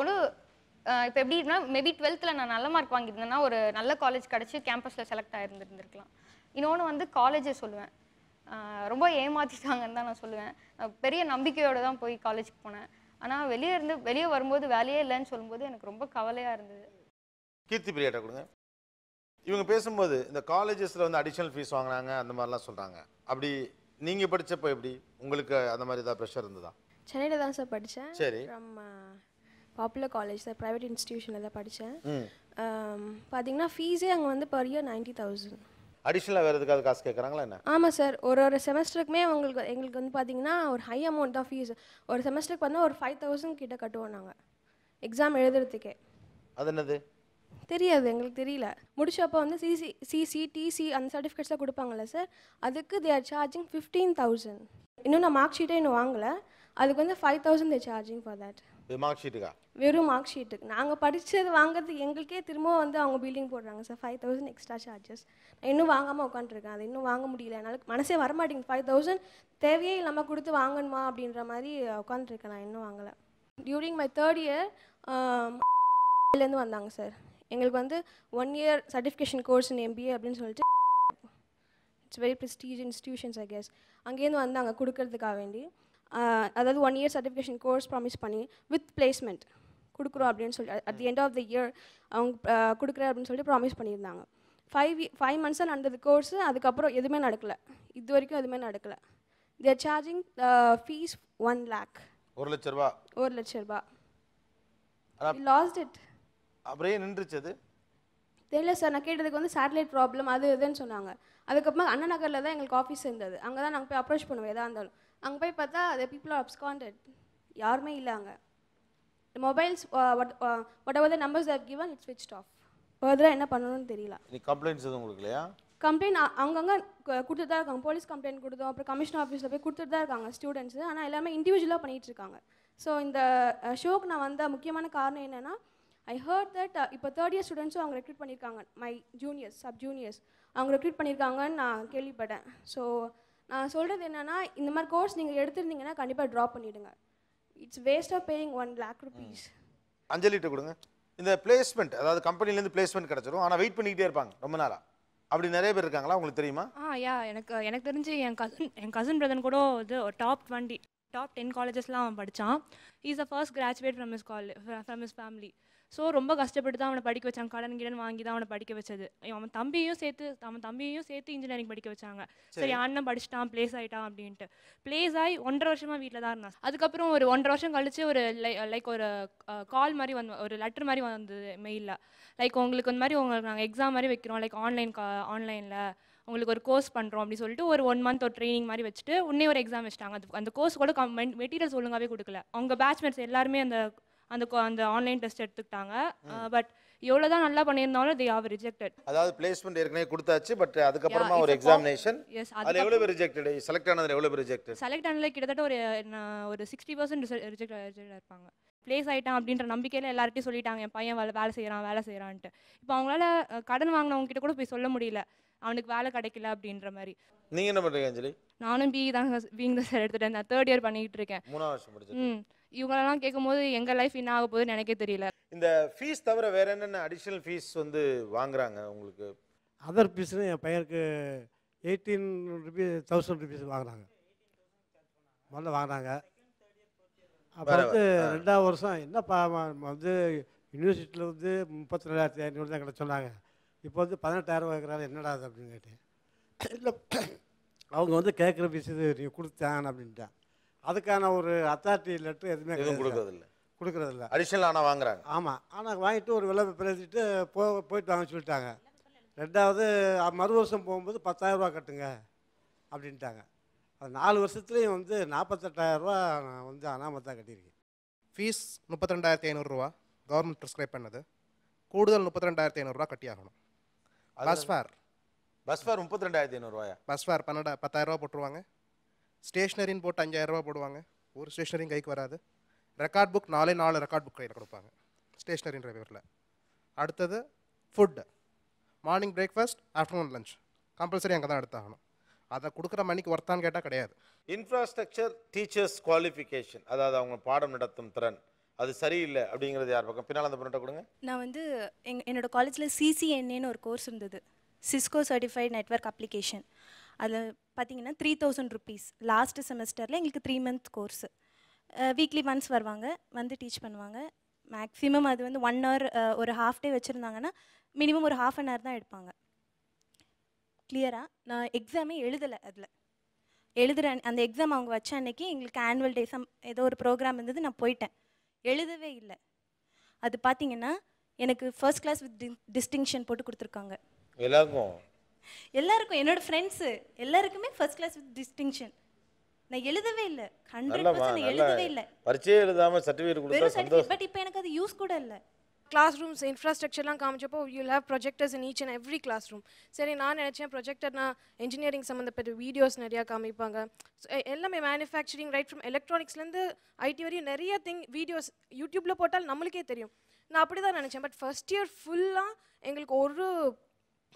இப்போ எப்படின்னா மேபி 12th நான் நல்ல மார்க் வாங்கியிருந்தேன்னா ஒரு நல்ல காலேஜ் கிடச்சி கேம்பஸில் செலக்ட் ஆகிருந்துருக்கலாம். இன்னொன்று வந்து காலேஜே சொல்லுவேன், ரொம்ப ஏமாற்றிட்டாங்கன்னு தான் நான் சொல்லுவேன். பெரிய நம்பிக்கையோடு தான் போய் காலேஜுக்கு போனேன். ஆனால் வெளியே வரும்போது வேலையே இல்லைன்னு சொல்லும்போது எனக்கு ரொம்ப கவலையாக இருந்தது. கீர்த்தி பிரியாட்ட கொடுங்க. இவங்க பேசும்போது இந்த காலேஜஸில் வந்து அடிஷ்னல் ஃபீஸ் வாங்கினாங்க அந்த மாதிரிலாம் சொல்கிறாங்க. அப்படி நீங்கள் படித்தப்போ எப்படி உங்களுக்கு அந்த மாதிரி ஏதாவது ப்ரெஷர் இருந்ததா? சென்னையில் தான் சார் படித்தேன். சரி. From popular college sir, private இன்ஸ்டிடியூஷனில் தான் படித்தேன். பார்த்தீங்கன்னா ஃபீஸே அங்கே வந்து பர் இயர் 90,000. அடிஷ்னலாக வேறு எதுக்காவது காசு கேட்குறாங்களா என்ன? ஆமாம் சார். ஒரு செமஸ்டருக்குமே எங்களுக்கு வந்து பார்த்தீங்கன்னா ஒரு ஹை அமௌண்ட் தான் ஃபீஸ். ஒரு செமஸ்டருக்கு பார்த்தா ஒரு 5,000 கிட்ட கட்டுவோம் நாங்கள் எக்ஸாம் எழுதுறதுக்கே. அது என்னது தெரியாது, எங்களுக்கு தெரியல. முடிச்சப்போ வந்து சிசி டிசி அந்த சர்டிஃபிகேட்ஸ்லாம் கொடுப்பாங்கல்ல சார், அதுக்கு தே ஆர் சார்ஜிங் 15,000. இன்னும் நான் மார்க் ஷீட்டே இன்னும் வாங்கலை, அதுக்கு வந்து 5,000 தே சார்ஜிங் ஃபார் தட். மார்க் ஷீட்டுக்கா? வெறும் மார்க் ஷீட்டுக்கு. நாங்கள் படித்தது வாங்குறது எங்களுக்கே திரும்ப வந்து அவங்க பில்லிங் போடுறாங்க சார், 5,000 எக்ஸ்ட்ரா சார்ஜஸ். நான் இன்னும் வாங்காமல் உட்காந்துருக்கேன், அதை இன்னும் வாங்க முடியல. என்னால் மனசே வரமாட்டேங்குது. 5,000 தேவையே இல்லாமல் கொடுத்து வாங்கணுமா அப்படின்ற மாதிரி உட்காந்துருக்கேன். நான் இன்னும் வாங்கலை. டியூரிங் மை 3rd இயர் இருந்து வந்தாங்க சார். எங்களுக்கு வந்து 1 year certification course in MBA அப்படின்னு சொல்லிட்டு it's very prestige institutions I guess. அங்கேருந்து வந்தாங்க கொடுக்கறதுக்காக வேண்டி. அதாவது 1 year சர்டிஃபிகேஷன் கோர்ஸ் ப்ராமிஸ் பண்ணி வித் பிளேஸ்மெண்ட் கொடுக்குறோம் அப்படின்னு சொல்லி at the end of the year அவங்க கொடுக்குறேன் அப்படின்னு சொல்லிட்டு ப்ராமிஸ் பண்ணியிருந்தாங்க. 5 months தான் நடந்தது கோர்ஸு. அதுக்கப்புறம் எதுவுமே நடக்கலை, இது வரைக்கும் எதுவுமே நடக்கலை. தேர் சார்ஜிங் ஃபீஸ் 1 lakh. 1,00,000 ரூபா. 1,00,000 ரூபா. Lost it. அப்படியே நின்றுச்சு. அது தெரியல சார். நான் கேட்டதுக்கு வந்து சேட்டலைட் ப்ராப்ளம் அது இதுன்னு சொன்னாங்க. அதுக்கப்புறமா அண்ணா நகரில் தான் எங்களுக்கு ஆஃபீஸ் இருந்தது. அங்கே தான் நாங்கள் போய் அப்ரோச் பண்ணுவோம் எதாக இருந்தாலும். அங்கே போய் பார்த்தா the people are absconded. யாருமே இல்லை அங்கே. Mobiles what ever the numbers they have given it's switched off. ஃபர்தராக என்ன பண்ணணும்னு தெரியல. நீ கம்ப்ளைண்ட்ஸ் எதுவும் கொடுக்கலையா? கம்ப்ளைண்ட் அங்கங்கே கொடுத்துட்டு தான் இருக்காங்க. போலீஸ் கம்ப்ளைண்ட் கொடுத்தோம், அப்புறம் கமிஷன் ஆஃபீஸில் போய் கொடுத்துட்டு தான் இருக்காங்க ஸ்டூடெண்ட்ஸு. ஆனால் எல்லாமே இண்டிவிஜுவலாக பண்ணிகிட்டு இருக்காங்க. ஸோ இந்த ஷோக்கு நான் வந்த முக்கியமான காரணம் என்னென்னா, ஐ ஹர்ட் தட் இப்போ 3rd year ஸ்டூடெண்ட்ஸும் அவங்க ரெக்ரூட் பண்ணியிருக்காங்க. மை ஜூனியர்ஸ் சப் ஜூனியர்ஸ் அவங்க ரெக்ரூட் பண்ணியிருக்காங்கன்னு நான் கேள்விப்பட்டேன். ஸோ நான் சொல்கிறது என்னென்னா, இந்த மாதிரி கோர்ஸ் நீங்கள் எடுத்துருந்தீங்கன்னா கண்டிப்பாக ட்ராப் பண்ணிவிடுங்க. It's waste of paying 1 lakh rupees. அஞ்சலிட்ட கொடுங்க. இந்த பிளேஸ்மெண்ட், அதாவது கம்பெனிலேருந்து பிளேஸ்மெண்ட் கிடச்சிடும், ஆனால் வெயிட் பண்ணிக்கிட்டே இருப்பாங்க ரொம்ப நாளாக. அப்படி நிறைய பேர் இருக்காங்களா, உங்களுக்கு தெரியுமா? எனக்கு தெரிஞ்சு என் கசின் பிரதர் கூட இது டாப் 10 காலேஜஸ்லாம் அவன் படித்தான். Is the first graduate from his family. So ரொம்ப கஷ்டப்பட்டு தான் அவனை படிக்க வச்சாங்க. கடன் வாங்கி தான் அவனை படிக்க வச்சது. அவன் தம்பியையும் சேர்த்து இன்ஜினியரிங் படிக்க வச்சாங்க. சரி அண்ணன் படிச்சுட்டான், பிளேஸ் ஆகிட்டான் அப்படின்ட்டு. பிளேஸ் ஆகி 1.5 வருஷமாக வீட்டில் தான் இருந்தான். அதுக்கப்புறம் ஒரு 1.5 வருஷம் கழிச்சு ஒரு லைக் ஒரு கால் மாதிரி ஒரு லெட்டர் மாதிரி வந்தது மெயிலில். லைக் உங்களுக்கு இந்த மாதிரி உங்களுக்கு நாங்கள் எக்ஸாம் மாதிரி வைக்கிறோம், லைக் ஆன்லைனில் உங்களுக்கு ஒரு கோர்ஸ் பண்ணுறோம் அப்படின்னு சொல்லிட்டு ஒரு 1 month ஒரு ட்ரைனிங் மாதிரி வச்சுட்டு உடனே ஒரு எக்ஸாம் வச்சுட்டாங்க. அந்த கோர்ஸ் கூட மெட்டீரியல்ஸ் ஒழுங்காகவே கொடுக்கல. அவங்க பேட்ச்மேட்ஸ் எல்லாருமே அந்த ஆன்லைன் டெஸ்ட் எடுத்துக்கிட்டாங்க. பட் எவ்வளோ தான் நல்லா பண்ணியிருந்தாலும் they have rejected. அதாவது பிளேஸ்மெண்ட் ஏற்கனவே கொடுத்தாச்சு, பட் அதுக்கப்புறமா ஒரு எக்ஸாமினேஷன். அது எவ்வளோ பேர் ரிஜெக்டட்? செலக்ட் ஆனது எவ்வளோ பேர் ரிஜெக்டட்? செலக்ட் ஆனதுல கிட்டத்தட்ட ஒரு 60% ரிஜெக்ட் இருப்பாங்க. பிளேஸ் ஆகிட்டான் அப்படின்ற நம்பிக்கையில் எல்லார்ட்டையும் சொல்லிட்டாங்க, என் பையன் வேலை செய்கிறான்ட்டு. இப்போ அவங்களால கடன் வாங்கினவங்க கிட்ட கூட போய் சொல்ல முடியல அவனுக்கு வேலை கிடைக்கல அப்படின்ற மாதிரி. நீங்கள் என்ன பண்ணுறீங்க அஞ்சலி? நானும் பிஇ தான் சார் எடுத்துட்டேன். நான் 3rd year பண்ணிக்கிட்டு இருக்கேன். 3ஆம் வருஷம் படிச்சு. இவங்களெல்லாம் கேட்கும்போது எங்கள் லைஃப் என்ன ஆக போகுதுன்னு எனக்கே தெரியல. இந்த ஃபீஸ் தவிர வேறு என்னென்ன அடிஷ்னல் ஃபீஸ் வந்து வாங்குறாங்க உங்களுக்கு? அதர் ஃபீஸ்னு என் பையனுக்கு 18,000 rupees வாங்கினாங்க. முதல்ல வாங்கினாங்க. அப்புறம் வந்து 2ஆவது வருஷம் என்னப்பா வந்து யூனிவர்சிட்டியில் வந்து 32,500 தான் கிட்ட சொன்னாங்க. இப்போ வந்து 18,000 வாங்குறாரு, என்னடா அது அப்படின்னு கேட்டேன். இல்லை அவங்க வந்து கேட்குற ஃபீஸ் இது நீங்கள் கொடுத்தாங்க அப்படின்ட்டான். அதுக்கான ஒரு அத்தாரிட்டி லெட்டர் எதுவுமே கொடுக்குறதில்ல. அடிஷ்னல் ஆனால் வாங்குறாங்க. ஆமாம், ஆனால் வாங்கிட்டு ஒரு விலை பேசிட்டு போயிட்டு வாங்க சொல்லிட்டாங்க. 2வது மறு வருஷம் போகும்போது 10,000 ரூபா கட்டுங்க அப்படின்ட்டாங்க. அது 4 வருஷத்துலேயும் வந்து 48,000 ரூபா நான் வந்து அனாமத்தான் கட்டியிருக்கேன். ஃபீஸ் 32,500 ரூபா கவர்மெண்ட் ப்ரிஸ்கிரைப் பண்ணது. கூடுதல் 32,500 ரூபா கட்டி ஆகணும். பஸ் ஃபேர் 32,500 ரூபாயா? பஸ் ஃபேர் 10,000 ரூபா போட்டுருவாங்க. ஸ்டேஷ்னரின்னு போட்டு 5,000 ரூபா போடுவாங்க. ஒரு ஸ்டேஷ்னரியும் கைக்கு வராது. ரெக்கார்ட் புக் 4 ரெக்கார்ட் புக் கையில் கொடுப்பாங்க ஸ்டேஷ்னரின்ற பேரில். அடுத்தது food, morning breakfast, afternoon lunch compulsory அங்கே தான் எடுத்தாகணும். அதை கொடுக்குற மணிக்கு ஒர்த்தான்னு கேட்டால் கிடையாது. இன்ஃப்ராஸ்ட்ரக்சர், டீச்சர்ஸ் குவாலிஃபிகேஷன், அதாவது அவங்க பாடம் நடத்தும் திறன், அது சரியில்லை அப்படிங்கிறது யார் பக்கம்? பின்னால் அந்த பிரிண்ட்டை கொடுங்க. நான் வந்து என்னோட காலேஜில் சிசிஎன்ஏன்னு ஒரு கோர்ஸ் இருந்தது, சிஸ்கோ சர்டிஃபைட் நெட்வொர்க் அப்ளிகேஷன். அதில் பார்த்தீங்கன்னா 3000 rupees லாஸ்ட் செமஸ்டரில் எங்களுக்கு 3 month கோர்ஸு. வீக்லி ஒன்ஸ் வருவாங்க, வந்து டீச் பண்ணுவாங்க. மேக்ஸிமம் அது வந்து 1 hour ஒரு ஹாஃப் டே வச்சுருந்தாங்கன்னா மினிமம் ஒரு ½ an hour தான் எடுப்பாங்க. கிளியராக நான் எக்ஸாமே எழுதலை. அதில் எழுதுகிற அந்த எக்ஸாம் அவங்க வச்ச அன்னைக்கு எங்களுக்கு ஆனுவல் டே ஏதோ ஒரு ப்ரோக்ராம் இருந்தது, நான் போயிட்டேன், எழுதவே இல்லை. அது பார்த்தீங்கன்னா எனக்கு ஃபர்ஸ்ட் கிளாஸ் வித் டிஸ்டிங்ஷன் போட்டு கொடுத்துருக்காங்க. எல்லாருக்கும் என்னோட ஃப்ரெண்ட்ஸு எல்லாருக்குமே ஃபர்ஸ்ட் கிளாஸ் வித் டிஸ்டிங்ஷன். நான் எழுதவே இல்லை, 100% நான் எழுதவே இல்லை. பரீட்சையே எழுதாம சர்டிஃபிகேட் கொடுத்தா சந்தோஷம். பட் இப்போ எனக்கு அது யூஸ் கூட இல்லை. கிளாஸ் ரூம்ஸ் இன்ஃப்ராஸ்ட்ரக்சர்லாம் காமிச்சப்போ you'll have projectors in each and every class room. சரி, நான் நினச்சேன் ப்ரொஜெக்டர்னா இன்ஜினியரிங் சம்மந்தப்பட்ட வீடியோஸ் நிறையா காமிப்பாங்க. எல்லாமே மேனுஃபேக்சரிங் ரைட் ஃப்ரம் எலக்ட்ரானிக்ஸ்லேருந்து ஐடி வரையும் நிறைய வீடியோஸ் யூடியூப்பில் போட்டால் நம்மளுக்கே தெரியும். நான் அப்படி தான் நினச்சேன். பட் ஃபர்ஸ்ட் இயர் ஃபுல்லாக எங்களுக்கு ஒரு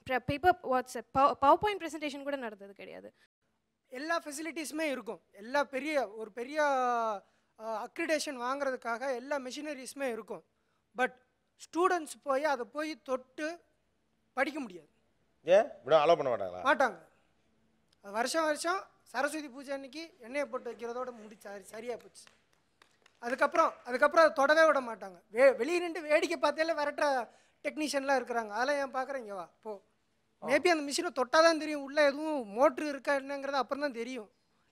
paper WhatsApp power point presentation கூட நடந்தது கிடையாது. எல்லா ஃபெசிலிட்டிஸுமே இருக்கும். எல்லா ஒரு பெரிய அக்ரிடேஷன் வாங்குறதுக்காக எல்லா மெஷினரிஸுமே இருக்கும். பட் ஸ்டூடெண்ட்ஸ் போய் அதை போய் தொட்டு படிக்க முடியாது. ஏன் அலோ பண்ண மாட்டாங்க. அது வருஷம் சரஸ்வதி பூஜை அன்னைக்கு எண்ணெயை போட்டு வைக்கிறதோட சரியாக போச்சு. அதுக்கப்புறம் அதை தொடவே விட மாட்டாங்க. வெளியே நின்று வேடிக்கை பார்த்தாலே விரட்டுற டெக்னீஷியன்லாம் இருக்கிறாங்க. அதெல்லாம் ஏன் பார்க்குறேன், இங்கே வா போ. மேபி அந்த மிஷினை தொட்டால் தான் தெரியும் உள்ளே எதுவும் மோட்ரு இருக்கா என்னங்கிறது அப்புறம் தான் தெரியும்.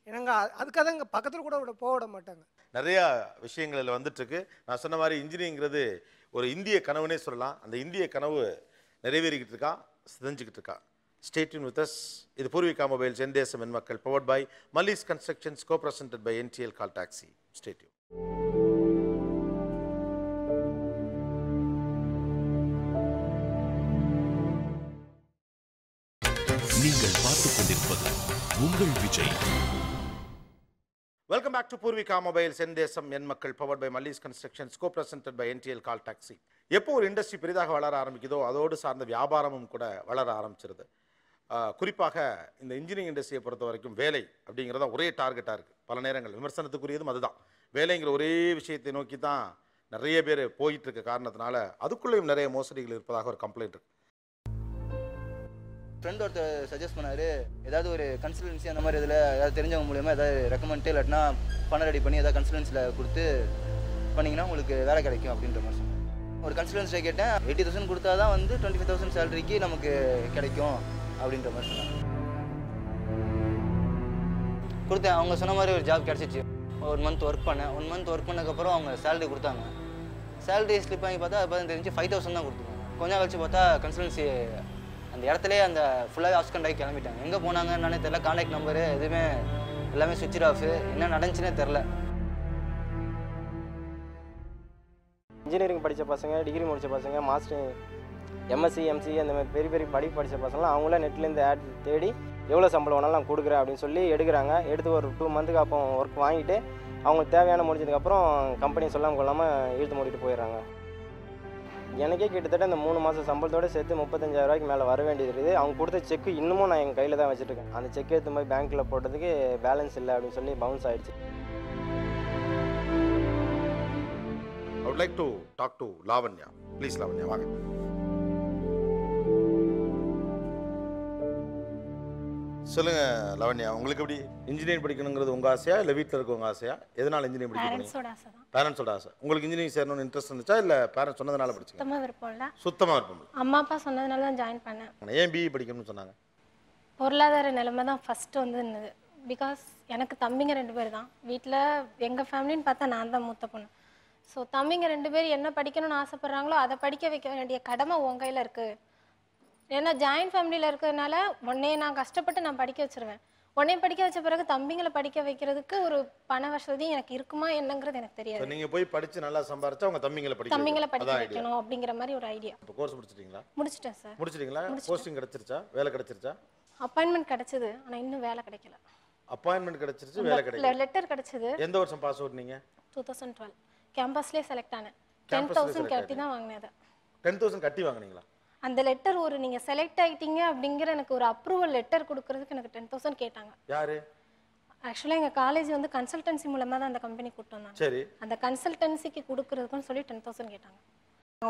ஏன்னாங்க அதுக்காக தான் இங்கே பக்கத்தில் கூட போக விட மாட்டாங்க. நிறையா விஷயங்கள் வந்துட்டுருக்கு. நான் சொன்ன மாதிரி இன்ஜினியரிங்கிறது ஒரு இந்திய கனவுனே சொல்லலாம். அந்த இந்திய கனவு நிறைவேறிக்கிட்டு இருக்கா, சிதைஞ்சிக்கிட்டு இருக்கா. Stay tuned with us. இது பூர்விகா மொபைல்ஸ் என் தேசம் என் மக்கள், powered by Mallis Constructions, co-presented by NTL Call Taxi. Stay tuned. நீங்கள் பார்த்துக் கொண்டிருப்பது உங்கள் Vijay. Welcome back to Poorvika mobiles என் தேசம் என் மக்கள், powered by Mallis constructions, co-presented by NTL Call Taxi. எப்போ ஒரு இண்டஸ்ட்ரி பெரிதாக வளர ஆரம்பிக்குதோ அதோடு சார்ந்த வியாபாரமும் கூட வளர ஆரம்பிச்சிருது. குறிப்பாக இந்த இன்ஜினியரிங் இண்டஸ்ட்ரியை பொறுத்த வரைக்கும் வேலை அப்படிங்கிறத ஒரே டார்கெட்டாக இருக்குது. பல நேரங்கள் விமர்சனத்துக்குரியதும் அதுதான். வேலைங்கிற ஒரே விஷயத்தை நோக்கி தான் நிறைய பேர் போயிட்டு இருக்க காரணத்தினால அதுக்குள்ளேயும் நிறைய மோசடிகள் இருப்பதாக ஒரு கம்ப்ளைண்ட் இருக்குது. ஃப்ரெண்ட் ஒருத்தர் சஜஸ்ட் பண்ணார், ஏதாவது ஒரு கன்சல்டன்சி அந்த மாதிரி இதில் ஏதாவது தெரிஞ்சவங்க மூலியமாக ஏதாவது ரெக்கமெண்ட் இல்லாட்டினா பணம் ரெடி பண்ணி ஏதாவது கன்சல்டன்சியில் கொடுத்து பண்ணிங்கன்னா உங்களுக்கு வேலை கிடைக்கும் அப்படின்ற மாதிரி சொன்னேன். ஒரு கன்சல்டன்சியை கேட்டேன், 80,000 கொடுத்தா தான் வந்து 25,000 சேலரிக்கு நமக்கு கிடைக்கும் அப்படின்ற மாதிரி சொன்னாங்க. கொடுத்தேன். அவங்க சொன்ன மாதிரி ஒரு ஜாப் கிடச்சிச்சு. 1 month ஒர்க் பண்ணேன். 1 month ஒர்க் பண்ணதுக்கப்புறம் அவங்க சேலரி கொடுத்தாங்க. சேலரி ஸ்லிப் வாங்கி பார்த்தா அது பார்த்து தெரிஞ்சு 5,000 தான் கொடுத்தாங்க. கொஞ்சம் கழிச்சு பார்த்தா கன்சல்டன்சி அந்த இடத்துலேயே அந்த ஃபுல்லாக ஆப்ஸ்கண்ட் ஆகி கிளம்பிட்டாங்க. எங்கே போனாங்கன்னு தெரியல, கான்டாக்ட் நம்பரு எதுவுமே எல்லாமே சுவிட்ச் ஆஃப். என்ன நடந்துச்சுன்னே தெரில. இன்ஜினியரிங் படித்த பசங்க, டிகிரி முடித்த பசங்க, மாஸ்டர் எம்எஸ்சி எம்சி அந்த மாதிரி பெரிய பெரிய படிப்பு படித்த பசங்களாம் அவங்களே நெட்லேருந்து ஆட் தேடி எவ்வளோ சம்பளம் வேணாலும் நான் கொடுக்குறேன் அப்படின்னு சொல்லி எடுக்கிறாங்க. எடுத்து ஒரு 2 months அப்போ ஒர்க் வாங்கிட்டு அவங்களுக்கு தேவையான முடிஞ்சதுக்கப்புறம் கம்பெனி சொல்லாமல் கொள்ளாமல் இழுத்து மூடிட்டு போயிடுறாங்க. எனக்கே கிட்டத்தட்ட இந்த 3 மாதம் சம்பளத்தோடு சேர்த்து 35,000 ரூபாய்க்கு மேலே வர வேண்டியது இருக்குது. அவங்க கொடுத்த செக்கு இன்னமும் நான் எங்கள் கையில் தான் வச்சுருக்கேன். அந்த செக் எடுத்து போய் பேங்க்கில் போட்டதுக்கு பேலன்ஸ் இல்லை அப்படின்னு சொல்லி பவுன்ஸ் ஆகிடுச்சு. I would like to talk to Lavanya. Please Lavanya வாங்க. சொல்லுங்க லாவண்யா, உங்களுக்கு எப்படி இன்ஜினியரிங் படிக்கணுங்கிறது உங்கள் ஆசையா இல்லை வீட்டில் இருக்கவங்க ஆசையா? எதனால் இன்ஜினியரிங் படிக்கணும்? பேரண்ட்ஸோட ஆசை. உங்களுக்கு இன்ஜினியரிங் சேரணும்னு இன்ட்ரெஸ்ட் இருந்துச்சா இல்லை பேரண்ட்ஸ் சொன்னதுனால படிச்சீங்க? சுத்தமாக விருப்பம் இல்லை. சுத்தமாக விருப்பம் இல்லை. அம்மா அப்பா சொன்னதுனால தான் ஜாயின் பண்ணேன். ஏன் பிஇ படிக்கணும்னு சொன்னாங்க? பொருளாதார நிலைமை தான் ஃபஸ்ட்டு வந்து இருந்தது. பிகாஸ் எனக்கு தம்பிங்க 2 பேர் தான் வீட்டில். எங்கள் ஃபேமிலின்னு பார்த்தா நான் தான் மூத்த பொண்ணு. ஸோ தம்பிங்க 2 பேர் என்ன படிக்கணும்னு ஆசைப்பட்றாங்களோ அதை படிக்க வைக்க வேண்டிய கடமை உன் கையில் இருக்குது. ஏன்னா ஜாயின்ட் ஃபேமிலியில் இருக்கிறதுனால உன்னையே நான் கஷ்டப்பட்டு நான் படிக்க வச்சுருவேன். உன்னையும் படிக்க வச்ச பிறகு தம்பிங்களை படிக்க வைக்கிறதுக்கு ஒரு பண வசதி எனக்கு இருக்குமா என்னங்கிறது எனக்கு தெரியாது. நீங்கள் போய் படித்து நல்லா சம்பாரிச்சா உங்கள் தம்பிங்களை படிக்க வைக்கணும் அப்படிங்கிற மாதிரி ஒரு ஐடியா. இப்போ கோர்ஸ் முடிச்சிட்டீங்களா? முடிச்சிட்டேன் சார். முடிச்சிட்டீங்களா? போஸ்டிங் கிடைச்சிருச்சா? வேலை கிடைச்சிருச்சா? அப்பாயின்மெண்ட் கிடைச்சது, ஆனால் இன்னும் வேலை கிடைக்கல. அப்பாயின்மெண்ட் கிடைச்சிருச்சு, வேலை கிடைக்கல. லெட்டர் கிடைச்சது. எந்த வருஷம் பாஸ் அவுட் நீங்க? 2012 கேம்பஸ்லயே செலக்ட் ஆனேன். 10,000 கட்டி தான் வாங்கினேன். 10,000 கட்டி வாங்குனீங்களா? அந்த லெட்டர் ஒரு நீங்க செலக்ட் ஆயிட்டீங்க அப்படிங்கிற எனக்கு ஒரு அப்ரூவல் லெட்டர் கொடுக்கிறதுக்கு எனக்கு 10,000 கேட்டாங்க. யாரு? ஆக்சுவலாக எங்கள் காலேஜ் வந்து கன்சல்டன்சி மூலமாக தான் அந்த கம்பெனி கூப்பிட்டு வந்தாங்க. சரி. அந்த கன்சல்டன்சிக்கு கொடுக்குறதுக்குன்னு சொல்லி 10,000 கேட்டாங்க.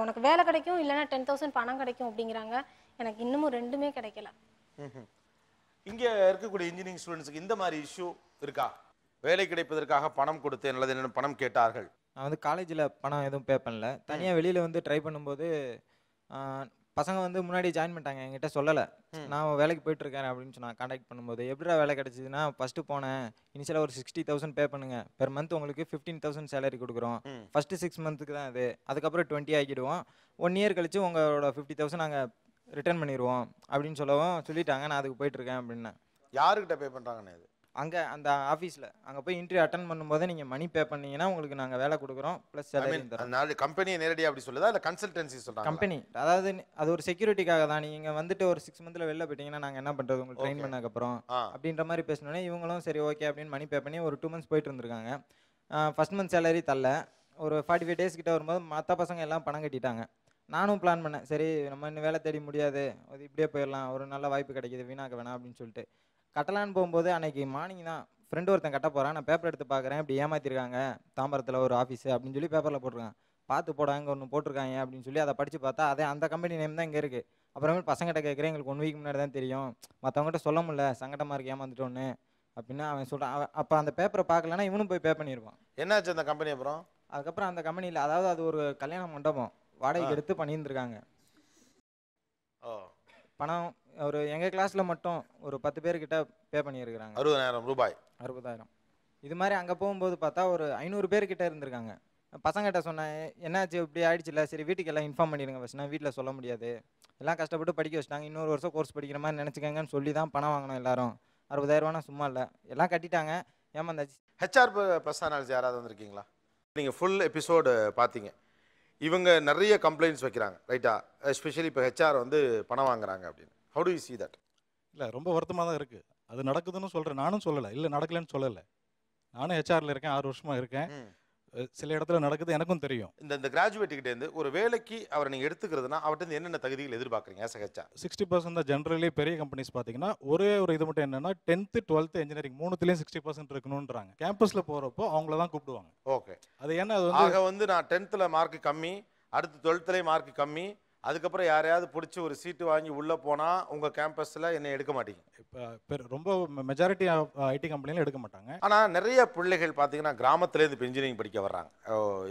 உனக்கு வேலை கிடைக்கும் இல்லைன்னா 10,000 பணம் கிடைக்கும் அப்படிங்கிறாங்க. எனக்கு இன்னமும் ரெண்டுமே கிடைக்கல. இங்கே இருக்கக்கூடிய இன்ஜினியரிங் ஸ்டூடெண்ட்ஸுக்கு இந்த மாதிரி இஷ்யூ இருக்கா? வேலை கிடைப்பதற்காக பணம் கொடுத்தேன் அல்லது என்ன பணம் கேட்டார்கள்? நான் வந்து காலேஜில் பணம் எதுவும் பே பண்ணல. தனியாக வெளியில் வந்து ட்ரை பண்ணும்போது பசங்க வந்து முன்னாடி ஜாயின் பண்ணிட்டாங்க, என்கிட்ட சொல்லலை. நான் வேலைக்கு போயிட்டுருக்கேன் அப்படின்னு சொன்னாங்க. கான்டாக்ட் பண்ணும்போது எப்படிடா வேலை கிடச்சிதுன்னா, ஃபஸ்ட்டு போனேன், இனிஷியலாக ஒரு 60,000 பே பண்ணுங்கள், பெர் மந்த் உங்களுக்கு 15,000 சேலரி கொடுக்குறோம், ஃபஸ்ட்டு 6 மந்த்துக்கு தான் அது, அதுக்கப்புறம் 20 ஆக்கிடுவோம், 1 இயர் கழிச்சு உங்களோட 50,000 நாங்கள் ரிட்டர்ன் பண்ணிடுவோம் அப்படின்னு சொல்லிட்டாங்க. நான் அதுக்கு போயிட்டுருக்கேன் அப்படின்னேன். யாருக்கிட்ட பே பண்ணுறாங்கண்ணே? இது அங்கே அந்த ஆஃபீஸில் அங்கே போய் இன்டர்வியூ அட்டன் பண்ணும்போது நீங்கள் மணி பே பண்ணீங்கன்னா உங்களுக்கு நாங்கள் வேலை கொடுக்குறோம் ப்ளஸ் சேலரி தரோம். கம்பெனியை நேரடியாக அப்படி சொல்லுதா இல்லை கன்சல்டன்சி சொல்கிறாங்க? கம்பெனி, அதாவது அது ஒரு செக்யூரிட்டிக்காக தான். நீங்கள் வந்துட்டு ஒரு 6 மந்த்தில் வெளில போயிட்டீங்கன்னா நாங்கள் என்ன பண்ணுறது உங்களுக்கு ட்ரெயின் பண்ணதுக்கப்புறம் அப்படின்ற மாதிரி பேசினோன்னே இவங்களும் சரி ஓகே அப்படின்னு மணி பே பண்ணி ஒரு 2 மந்த்ஸ் போயிட்டு இருந்திருக்காங்க. ஃபஸ்ட் மந்த் சேலரி தரல. ஒரு 45 டேஸ் கிட்ட வரும்போது மற்ற பசங்க எல்லாம் பணம் கட்டிட்டாங்க. நானும் பிளான் பண்ணேன், சரி நம்ம இன்னும் வேலை தேடி முடியாது, அது இப்படியே போயிடலாம், ஒரு நல்ல வாய்ப்பு கிடைக்கிது, வீணாக்க வேணாம் அப்படின்னு சொல்லிட்டு கட்டலான்னு போகும்போது அன்னைக்கு மார்னிங் தான் ஃப்ரெண்டு ஒருத்தன் கட்ட போகிறான். நான் பேப்பர் எடுத்து பார்க்குறேன், இப்படி ஏமாற்றிருக்காங்க தாம்பரத்தில் ஒரு ஆஃபீஸு அப்படின்னு சொல்லி பேப்பரில் போட்டிருக்காங்க. பார்த்து போட அங்கே ஒன்று போட்டிருக்காங்க அப்படின்னு சொல்லி அதை படித்து பார்த்தா அதே அந்த கம்பெனி நேம் தான் இங்கே இருக்குது. அப்புறமேட்டு பசங்கிட்ட கேட்குறேன், எங்களுக்கு 1 வீக் முன்னாடி தான் தெரியும், மற்றவங்ககிட்ட சொல்ல முடியல, சங்கடமாக இருக்கு ஏமாந்துட்டோன்னு அப்படின்னு அவன் சொல்கிறான். அப்போ அந்த பேப்பரை பார்க்கலன்னா இவனும் போய் பே பண்ணியிருப்பான். என்னாச்சு அந்த கம்பெனி? அதுக்கப்புறம் அந்த கம்பெனியில், அதாவது அது ஒரு கல்யாண மண்டபம் வாடகைக்கு எடுத்து பண்ணியிருந்துருக்காங்க. பணம் ஒரு எங்கள் கிளாஸில் மட்டும் ஒரு 10 பேர்கிட்ட பே பண்ணியிருக்கிறாங்க. 60,000 ரூபாய். 60,000. இது மாதிரி அங்கே போகும்போது பார்த்தா ஒரு 500 பேர்கிட்ட இருந்திருக்காங்க. பசங்கிட்ட சொன்னேன், என்னாச்சு இப்படி ஆயிடுச்சுல, சரி வீட்டுக்கு எல்லாம் இன்ஃபார்ம் பண்ணிடுங்க ஃபஸ்ட்னா, வீட்டில் சொல்ல முடியாது, எல்லாம் கஷ்டப்பட்டு படிக்க வச்சுட்டாங்க, இன்னொரு வருஷம் கோர்ஸ் படிக்கிற மாதிரி நினச்சிக்கங்கன்னு சொல்லி தான் பணம் வாங்கினோம் எல்லாரும். 60,000 சும்மா இல்லை, எல்லாம் கட்டிட்டாங்க, ஏமாந்தாச்சு. ஹெச்ஆர் பர்சனாலிட்டி யாராவது வந்திருக்கீங்களா? நீங்கள் ஃபுல் எபிசோடு பார்த்தீங்க. இவங்க நிறைய கம்ப்ளைண்ட்ஸ் வைக்கிறாங்க, ரைட்டா? எஸ்பெஷலி இப்போ ஹெச்ஆர் வந்து பணம் வாங்குறாங்க அப்படின்னு. How to you see that? இல்லை, ரொம்ப வருத்தமாக தான் இருக்குது. அது நடக்குதுன்னு சொல்கிறேன், நானும் சொல்லலை, இல்லை நடக்கலைன்னு சொல்லலை. நானும் ஹெச்ஆரில் இருக்கேன், 6 வருஷமாக இருக்கேன். சில இடத்துல நடக்குது, எனக்கும் தெரியும். இந்த கிராஜுவேட்டுக்கிட்டேருந்து ஒரு வேலைக்கு அவரை நீங்கள் எடுத்துக்கிறதுனா அவர்கிட்ட என்னென்ன தகுதிகள் எதிர்பார்க்குறீங்க ஆஸ் எ ஹெச்ஆர்? 60% தான் ஜென்ரலி பெரிய கம்பெனிஸ் பார்த்தீங்கன்னா. ஒரே ஒரு இது மட்டும் என்னென்னா 10th 12th இன்ஜினியரிங் 3த்துலேயும் 60% இருக்கணுன்றாங்க. கேம்பஸில் போகிறப்போ அவங்கள தான் கூப்பிடுவாங்க. ஓகே. அது ஏன்னா ஆக வந்து நான் 10th மார்க் கம்மி, அடுத்து 12th மார்க் கம்மி, அதுக்கப்புறம் யாரையாவது பிடிச்சி ஒரு சீட்டு வாங்கி உள்ளே போனால் உங்கள் கேம்பஸில் என்னை எடுக்க மாட்டீங்க. இப்போ ரொம்ப மெஜாரிட்டி ஐடி கம்பெனியில் எடுக்க மாட்டாங்க. ஆனால் நிறைய பிள்ளைகள் பார்த்தீங்கன்னா கிராமத்துலேருந்து இப்போ இன்ஜினியரிங் படிக்க வர்றாங்க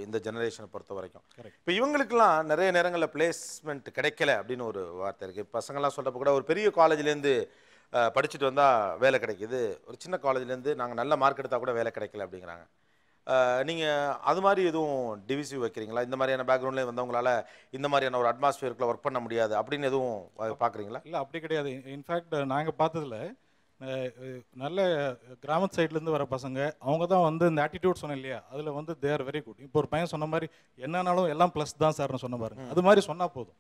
இந்த ஜெனரேஷனை பொறுத்த வரைக்கும். இப்போ இவங்களுக்குலாம் நிறைய நேரங்களில் பிளேஸ்மெண்ட் கிடைக்கல அப்படின்னு ஒரு வார்த்தை இருக்குது. பசங்கள்லாம் சொல்கிறப்ப கூட ஒரு பெரிய காலேஜ்லேருந்து படிச்சுட்டு வந்தால் வேலை கிடைக்கிது, ஒரு சின்ன காலேஜ்லேருந்து நாங்கள் நல்ல மார்க் எடுத்தால் கூட வேலை கிடைக்கல அப்படிங்கிறாங்க. நீங்கள் அது மாதிரி எதுவும் டிவிசிவ் வைக்கிறீங்களா? இந்த மாதிரியான பேக்ரவுண்ட்லேயே வந்தவங்களால இந்த மாதிரியான ஒரு அட்மாஸ்பியருக்குள்ள ஒர்க் பண்ண முடியாது அப்படின்னு எதுவும் பார்க்குறீங்களா? இல்லை, அப்படி கிடையாது. இன்ஃபேக்ட் நாங்கள் பார்த்ததில் நல்ல கிராமத்து சைட்லேருந்து வர பசங்க அவங்க தான் வந்து இந்த ஆட்டிடியூட் சொன்னேன் இல்லையா, அதில் வந்து தே ஆர் வெரி குட். இப்போ ஒரு பையன் சொன்ன மாதிரி என்னன்னாலும் எல்லாம் ப்ளஸ் தான் சார்னு சொன்ன பாருங்க, அது மாதிரி சொன்னால் போதும்.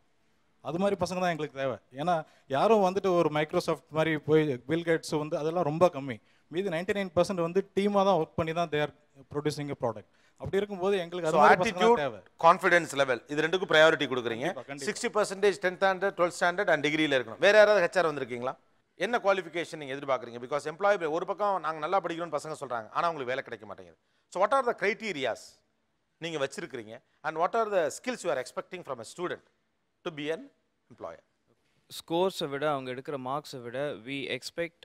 அது மாதிரி பசங்க தான் எங்களுக்கு தேவை. ஏன்னா யாரும் வந்துட்டு ஒரு மைக்ரோசாஃப்ட் மாதிரி போய் பில் கேட்ஸ் வந்து அதெல்லாம் ரொம்ப கம்மி. மீது 99% வந்து டீமாக தான் ஒர்க் பண்ணி தான் தேர் ப்ரொடியூசிங் எ ப்ராடக்ட். அப்படி இருக்கும்போது எங்களுக்கு அது மாதிரி பசங்க தேவை. கான்ஃபிடன்ஸ் லெவல் இது ரெண்டுக்கும் ப்ரையாரிட்டி கொடுக்குறீங்க. 60% 10th standard 12th standard and டிகிரியில் இருக்கணும். வேறு யாராவது ஹெச்ஆர் வந்திருக்கீங்களா? என்ன குவாலிஃபிகேஷன் நீங்கள் எதிர்பார்க்குறீங்க? பிகாஸ் எம்ப்ளாயி ஒரு பக்கம் நாங்கள் நல்லா படிக்கணும்னு பசங்க சொல்கிறாங்க, ஆனால் உங்களுக்கு வேலை கிடைக்க மாட்டேங்குது. So what are the criterias நீங்கள் வச்சிருக்கிறீங்க and what are the skills you are expecting from a student to be an employer? ஸ்கோர்ஸை விட அவங்க எடுக்கிற மார்க்ஸை விட we expect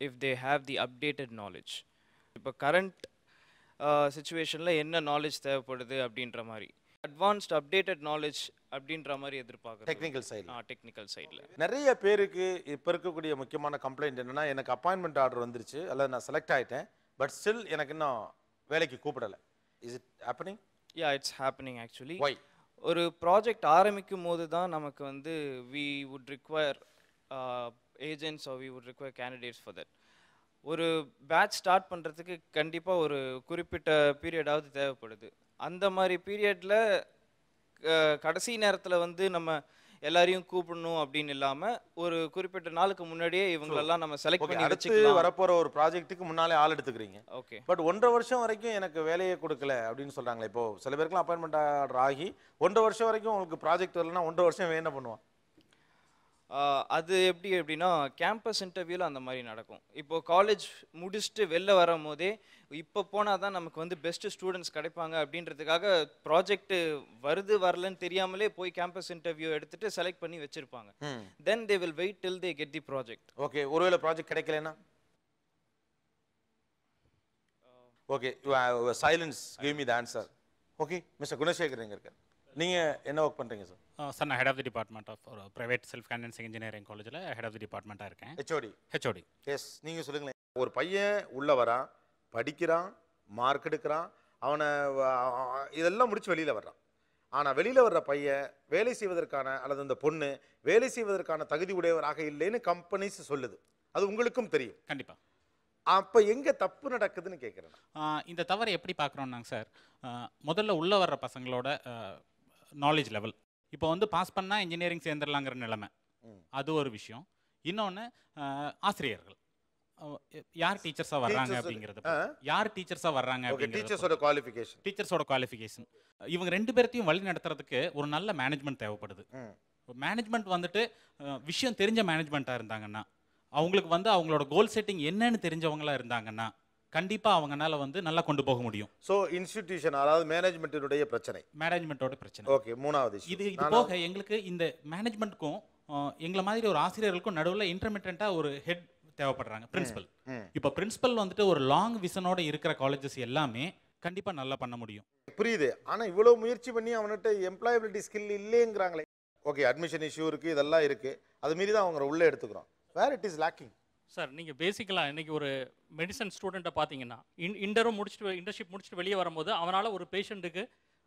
if they have the updated knowledge. இப்போ கரண்ட் சிச்சுவேஷனில் என்ன நாலேஜ் தேவைப்படுது அப்படின்ற மாதிரி அட்வான்ஸ்ட் அப்டேட்டட் நாலேஜ் அப்படின்ற மாதிரி எதிர்பார்க்குறோம். டெக்னிக்கல் சைடில் டெக்னிக்கல் சைடில் நிறைய பேருக்கு இப்போ இருக்கக்கூடிய முக்கியமான கம்ப்ளைண்ட் என்னென்னா, எனக்கு அப்பாயின்மெண்ட் ஆர்டர் வந்துருச்சு அல்லது நான் செலக்ட் ஆகிட்டேன், பட் ஸ்டில் எனக்கு இன்னும் வேலைக்கு கூப்பிடலை. Is it happening? Yeah, it's happening actually. Why? ஒரு ப்ராஜெக்ட் ஆரம்பிக்கும் போது தான் நமக்கு வந்து we would require agents or we would require candidates for that. ஒரு பேட்ச் ஸ்டார்ட் பண்ணுறதுக்கு கண்டிப்பாக ஒரு குறிப்பிட்ட பீரியடாவது தேவைப்படுது. அந்த மாதிரி பீரியடில் கடைசி நேரத்தில் வந்து நம்ம எல்லாரையும் கூப்பிடணும் அப்படின்னு இல்லாமல் ஒரு குறிப்பிட்ட நாளுக்கு முன்னாடியே இவங்களெல்லாம் நம்ம செலக்ட் பண்ணி அடுத்து வரப்போகிற ஒரு ப்ராஜெக்ட்டுக்கு முன்னாலே ஆள் எடுத்துக்கிறீங்க. ஓகே. பட் 1.5 வருஷம் வரைக்கும் எனக்கு வேலையை கொடுக்கல அப்படின்னு சொல்கிறாங்களே. இப்போது சில பேருக்குலாம் அப்பாயின்மெண்ட் ஆர்டர் ஆகி 1.5 வருஷம் வரைக்கும் உங்களுக்கு ப்ராஜெக்ட் வரலன்னா 1.5 வருஷம் என்ன பண்ணுவான்? அது எப்படின்னா கேம்பஸ் இன்டர்வியூவில் அந்த மாதிரி நடக்கும். இப்போது காலேஜ் முடிச்சுட்டு வெளில வரும் போதே இப்போ போனால் தான் நமக்கு வந்து பெஸ்ட்டு ஸ்டூடெண்ட்ஸ் கிடைப்பாங்க அப்படின்றதுக்காக ப்ராஜெக்ட் வருது வரலன்னு தெரியாமலே போய் கேம்பஸ் இன்டர்வியூ எடுத்துகிட்டு செலக்ட் பண்ணி வச்சுருப்பாங்க. Then they will wait till they get the project. Okay, ஒருவேளை ப்ராஜெக்ட் கிடைக்கலன்னா? Okay, silence give me the answer. Okay, mister Gunasekar எங்க இருக்கார்? நீங்கள் என்ன ஒர்க் பண்ணுறீங்க சார்? சார் நான் head of the department of ஒரு ப்ரைவேட் செல்ஃப் ஃபைனான்சிங் இன்ஜினியரிங் காலேஜில் ஹெட் ஆஃப் தி டிபார்ட்மெண்ட்டாக இருக்கேன். ஹெச்ஓடி. எஸ், நீங்கள் சொல்லுங்களேன். ஒரு பையன் உள்ளே வரான், படிக்கிறான், மார்க் எடுக்கிறான், அவனை இதெல்லாம் முடிச்சு வெளியில் வர்றான். ஆனால் வெளியில் வர்ற பையன் வேலை செய்வதற்கான அல்லது அந்த பொண்ணு வேலை செய்வதற்கான தகுதி உடையவராக இல்லைன்னு கம்பெனிஸ் சொல்லுது. அது உங்களுக்கும் தெரியும். கண்டிப்பாக. அப்போ எங்கே தப்பு நடக்குதுன்னு கேட்குறேன். இந்த தவறை எப்படி பார்க்குறோன்னாங்க சார், முதல்ல உள்ளே வர்ற பசங்களோட நாலேஜ் லெவல் இப்போ வந்து பாஸ் பண்ணால் இன்ஜினியரிங் சேர்ந்துடலாங்கிற நிலைமை, அது ஒரு விஷயம். இன்னொன்று ஆசிரியர்கள் யார் டீச்சர்ஸாக வர்றாங்க அப்படிங்கிறது, யார் டீச்சர்ஸாக வர்றாங்க, டீச்சர்ஸோட குவாலிஃபிகேஷன், இவங்க ரெண்டு பேர்த்தையும் வழி நடத்துறதுக்கு ஒரு நல்ல மேனேஜ்மெண்ட் தேவைப்படுது. மேனேஜ்மெண்ட் வந்துட்டு விஷயம் தெரிஞ்ச மேனேஜ்மெண்ட்டாக இருந்தாங்கன்னா, அவங்களுக்கு வந்து அவங்களோட கோல் செட்டிங் என்னன்னு தெரிஞ்சவங்களா இருந்தாங்கன்னா கண்டிப்பாக அவங்கனால வந்து நல்லா கொண்டு போக முடியும். ஸோ இன்ஸ்டிடியூஷன், அதாவது மேனேஜ்மெண்ட்டினுடைய பிரச்சனை, மேனேஜ்மெண்ட்டோட பிரச்சனை. ஓகே, மூணாவது இது போக எங்களுக்கு இந்த மேனேஜ்மெண்ட்டுக்கும் எங்களை மாதிரி ஒரு ஆசிரியர்களுக்கும் நடுவில் இன்டர்மீடியட்டாக ஒரு ஹெட் தேவைப்படுறாங்க, பிரின்சிபல். இப்போ பிரின்சிபல் வந்துட்டு ஒரு லாங் விஷனோட இருக்கிற காலேஜஸ் எல்லாமே கண்டிப்பாக நல்லா பண்ண முடியும். புரியுது. ஆனால் இவ்வளோ முயற்சி பண்ணி அவன்கிட்ட எம்ப்ளாயபிலிட்டி ஸ்கில் இல்லைங்கிறாங்களே. ஓகே, அட்மிஷன் இஷ்யூ இருக்குது, இதெல்லாம் இருக்குது, அது மீறி தான் அவங்க உள்ளே எடுத்துக்கிறோம். Where it is lacking sir. நீங்கள் பேசிக்கலாக இன்றைக்கி ஒரு மெடிசன் ஸ்டூடெண்ட்டை பார்த்தீங்கன்னா இன்டரும் முடிச்சுட்டு இன்டர்ன்ஷிப் முடிச்சுட்டு வெளியே வரும்போது அவனால் ஒரு பேஷண்ட்டுக்கு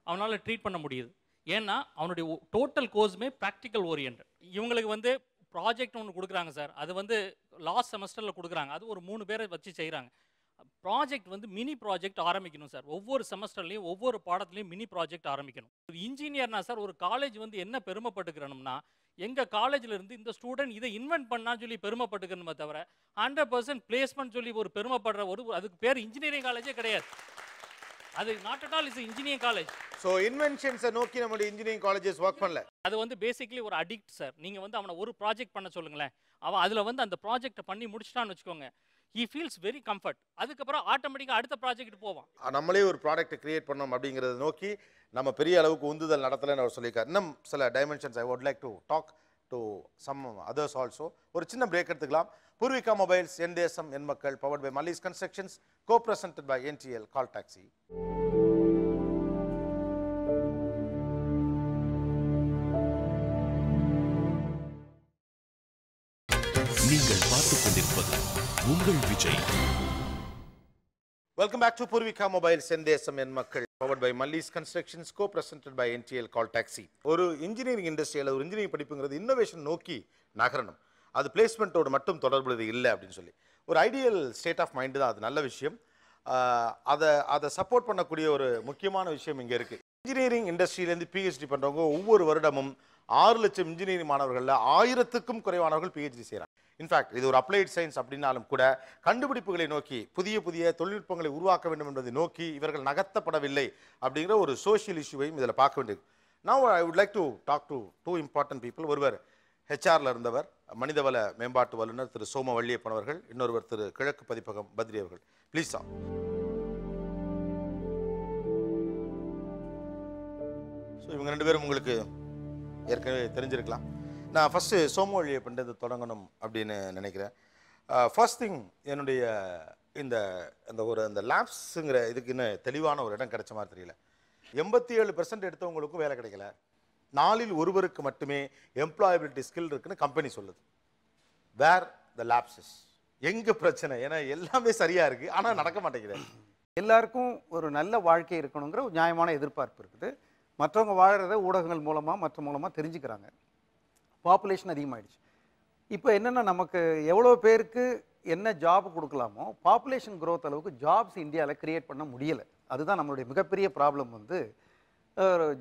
அவனால் ட்ரீட் பண்ண முடியுது. ஏன்னா அவனுடைய டோட்டல் கோர்ஸுமே ப்ராக்டிக்கல் ஓரியன்ட். இவங்களுக்கு வந்து ப்ராஜெக்ட் ஒன்று கொடுக்குறாங்க சார், அது வந்து லாஸ்ட் செமஸ்டரில் கொடுக்குறாங்க, அது ஒரு 3 பேரை வச்சு செய்கிறாங்க. ப்ராஜெக்ட் வந்து மினி ப்ராஜெக்ட் ஆரம்பிக்கணும் சார். ஒவ்வொரு செமஸ்டர்லேயும் ஒவ்வொரு பாடத்துலையும் மினி ப்ராஜெக்ட் ஆரம்பிக்கணும். ஒரு இன்ஜினியர்னா சார், ஒரு காலேஜ் வந்து என்ன பெருமைப்பட்டுக்கிறோம்னா, எங்கள் காலேஜில் இருந்து இந்த ஸ்டூடெண்ட் இதை இன்வென்ட் பண்ணான்னு சொல்லி பெருமைப்பட்டுக்கணுமே தவிர 100% பிளேஸ்மெண்ட் சொல்லி ஒரு பெருமைப்படுற அதுக்கு பேர் இன்ஜினியரிங் காலேஜே கிடையாது. அது not at all is engineering college. So இன்வென்ஷன்ஸை நோக்கி நம்மளுடைய இன்ஜினியரிங் காலேஜஸ் ஒர்க் பண்ணல. அது வந்து பேசிக்கலி ஒரு அடிக்ட் சார். நீங்கள் வந்து அவனை ஒரு ப்ராஜெக்ட் பண்ண சொல்லுங்களேன், அவன் அதில் வந்து அந்த ப்ராஜெக்டை பண்ணி முடிச்சிட்டான்னு வச்சுக்கோங்க, he feels very comfort. அதுக்கப்புறம் ஆட்டோமேட்டிக்காக அடுத்த ப்ராஜெக்ட் போவான். நம்மளே ஒரு ப்ராடக்ட் கிரியேட் பண்ணோம் அப்படிங்கிறத நோக்கி நம்ம பெரிய அளவுக்கு உந்துதல் நடத்தலைன்னு அவர் சொல்லியிருக்காரு. இன்னும் சில dimensions I would like to talk to some others also. ஒரு சின்ன பிரேக் எடுத்துக்கலாம். பூர்விகா மொபைல்ஸ், என் தேசம் என் மக்கள், powered by Mallis constructions, co-presented by NTL, Call Taxi. நீங்கள் பார்த்துக் கொண்டிருப்பது உங்கள் Vijay. Welcome back to Poorvika mobiles, என் தேசம் என் மக்கள், powered by Mallis constructions, co-presented by NTL, Call Taxi. ஒரு இன்ஜினியரிங் இண்டஸ்ட்ரியில் ஒரு இன்ஜினியரிங் படிப்புங்கிறது இன்னோவேஷன் நோக்கி நகரணும். அது பிளேஸ்மெண்ட்டோடு மட்டும் தொடர்புള്ളത് இல்லை அப்படின்னு சொல்லி ஒரு ஐடியல் ஸ்டேட் ஆஃப் மைண்டு தான். அது நல்ல விஷயம். அதை சப்போர்ட் பண்ணக்கூடிய ஒரு முக்கியமான விஷயம் இங்கே இருக்குது. இன்ஜினியரிங் இண்டஸ்ட்ரியிலேருந்து PhD பண்ணுறவங்க ஒவ்வொரு வருடமும் 6 லட்சம் இன்ஜினியரிங் மாணவர்களில் 1000க்கும் குறைவானவர்கள் PhD செய்கிறாங்க. இன்ஃபேக்ட் இது ஒரு அப்ளைட் சயின்ஸ் அப்படின்னாலும் கூட கண்டுபிடிப்புகளை நோக்கி புதிய புதிய தொழில்நுட்பங்களை உருவாக்க வேண்டும் என்பதை நோக்கி இவர்கள் நகர்த்தப்படவில்லை அப்படிங்கிற ஒரு சோஷியல் இஷ்யூவையும் இதில் பார்க்க வேண்டியது. Now I would like to talk to 2 important people. ஒருவர் ஹெச்ஆரில் இருந்தவர், மனிதவள மேம்பாட்டு வல்லுநர் திரு சோம வள்ளியப்பன் அவர்கள். இன்னொருவர் திரு கிழக்கு பதிப்பகம் பத்ரி அவர்கள். Please sir. ஸோ இவங்க 2 பேரும் உங்களுக்கு ஏற்கனவே தெரிஞ்சிருக்கலாம். நான் ஃபஸ்ட்டு சோம வள்ளியப்பன்றது தொடங்கணும் அப்படின்னு நினைக்கிறேன். ஃபர்ஸ்ட் திங், என்னுடைய இந்த லேப்ஸுங்கிற இதுக்கு இன்னும் தெளிவான ஒரு இடம் கிடைச்ச மாதிரி தெரியல. 87% எடுத்தவங்களுக்கும் வேலை கிடைக்கல. 4 இல் ஒருவருக்கு மட்டுமே எம்ப்ளாயபிலிட்டி ஸ்கில் இருக்குன்னு கம்பெனி சொல்லுது. வேர் த லேப்ஸஸ், எங்கே பிரச்சனை? ஏன்னா எல்லாமே சரியாக இருக்குது, ஆனால் நடக்க மாட்டேங்குது. எல்லாருக்கும் ஒரு நல்ல வாழ்க்கை இருக்கணுங்கிற ஒரு நியாயமான எதிர்பார்ப்பு இருக்குது. மற்றவங்க வாழறத ஊடகங்கள் மூலமாக மற்ற மூலமாக தெரிஞ்சுக்கிறாங்க. பாப்புலேஷன் அதிகமாகிடுச்சு. இப்போ என்னென்னா, நமக்கு எவ்வளோ பேருக்கு என்ன ஜாப் கொடுக்கலாமோ பாப்புலேஷன் க்ரோத் அளவுக்கு ஜாப்ஸ் இந்தியாவில் க்ரியேட் பண்ண முடியலை. அதுதான் நம்மளுடைய மிகப்பெரிய ப்ராப்ளம். வந்து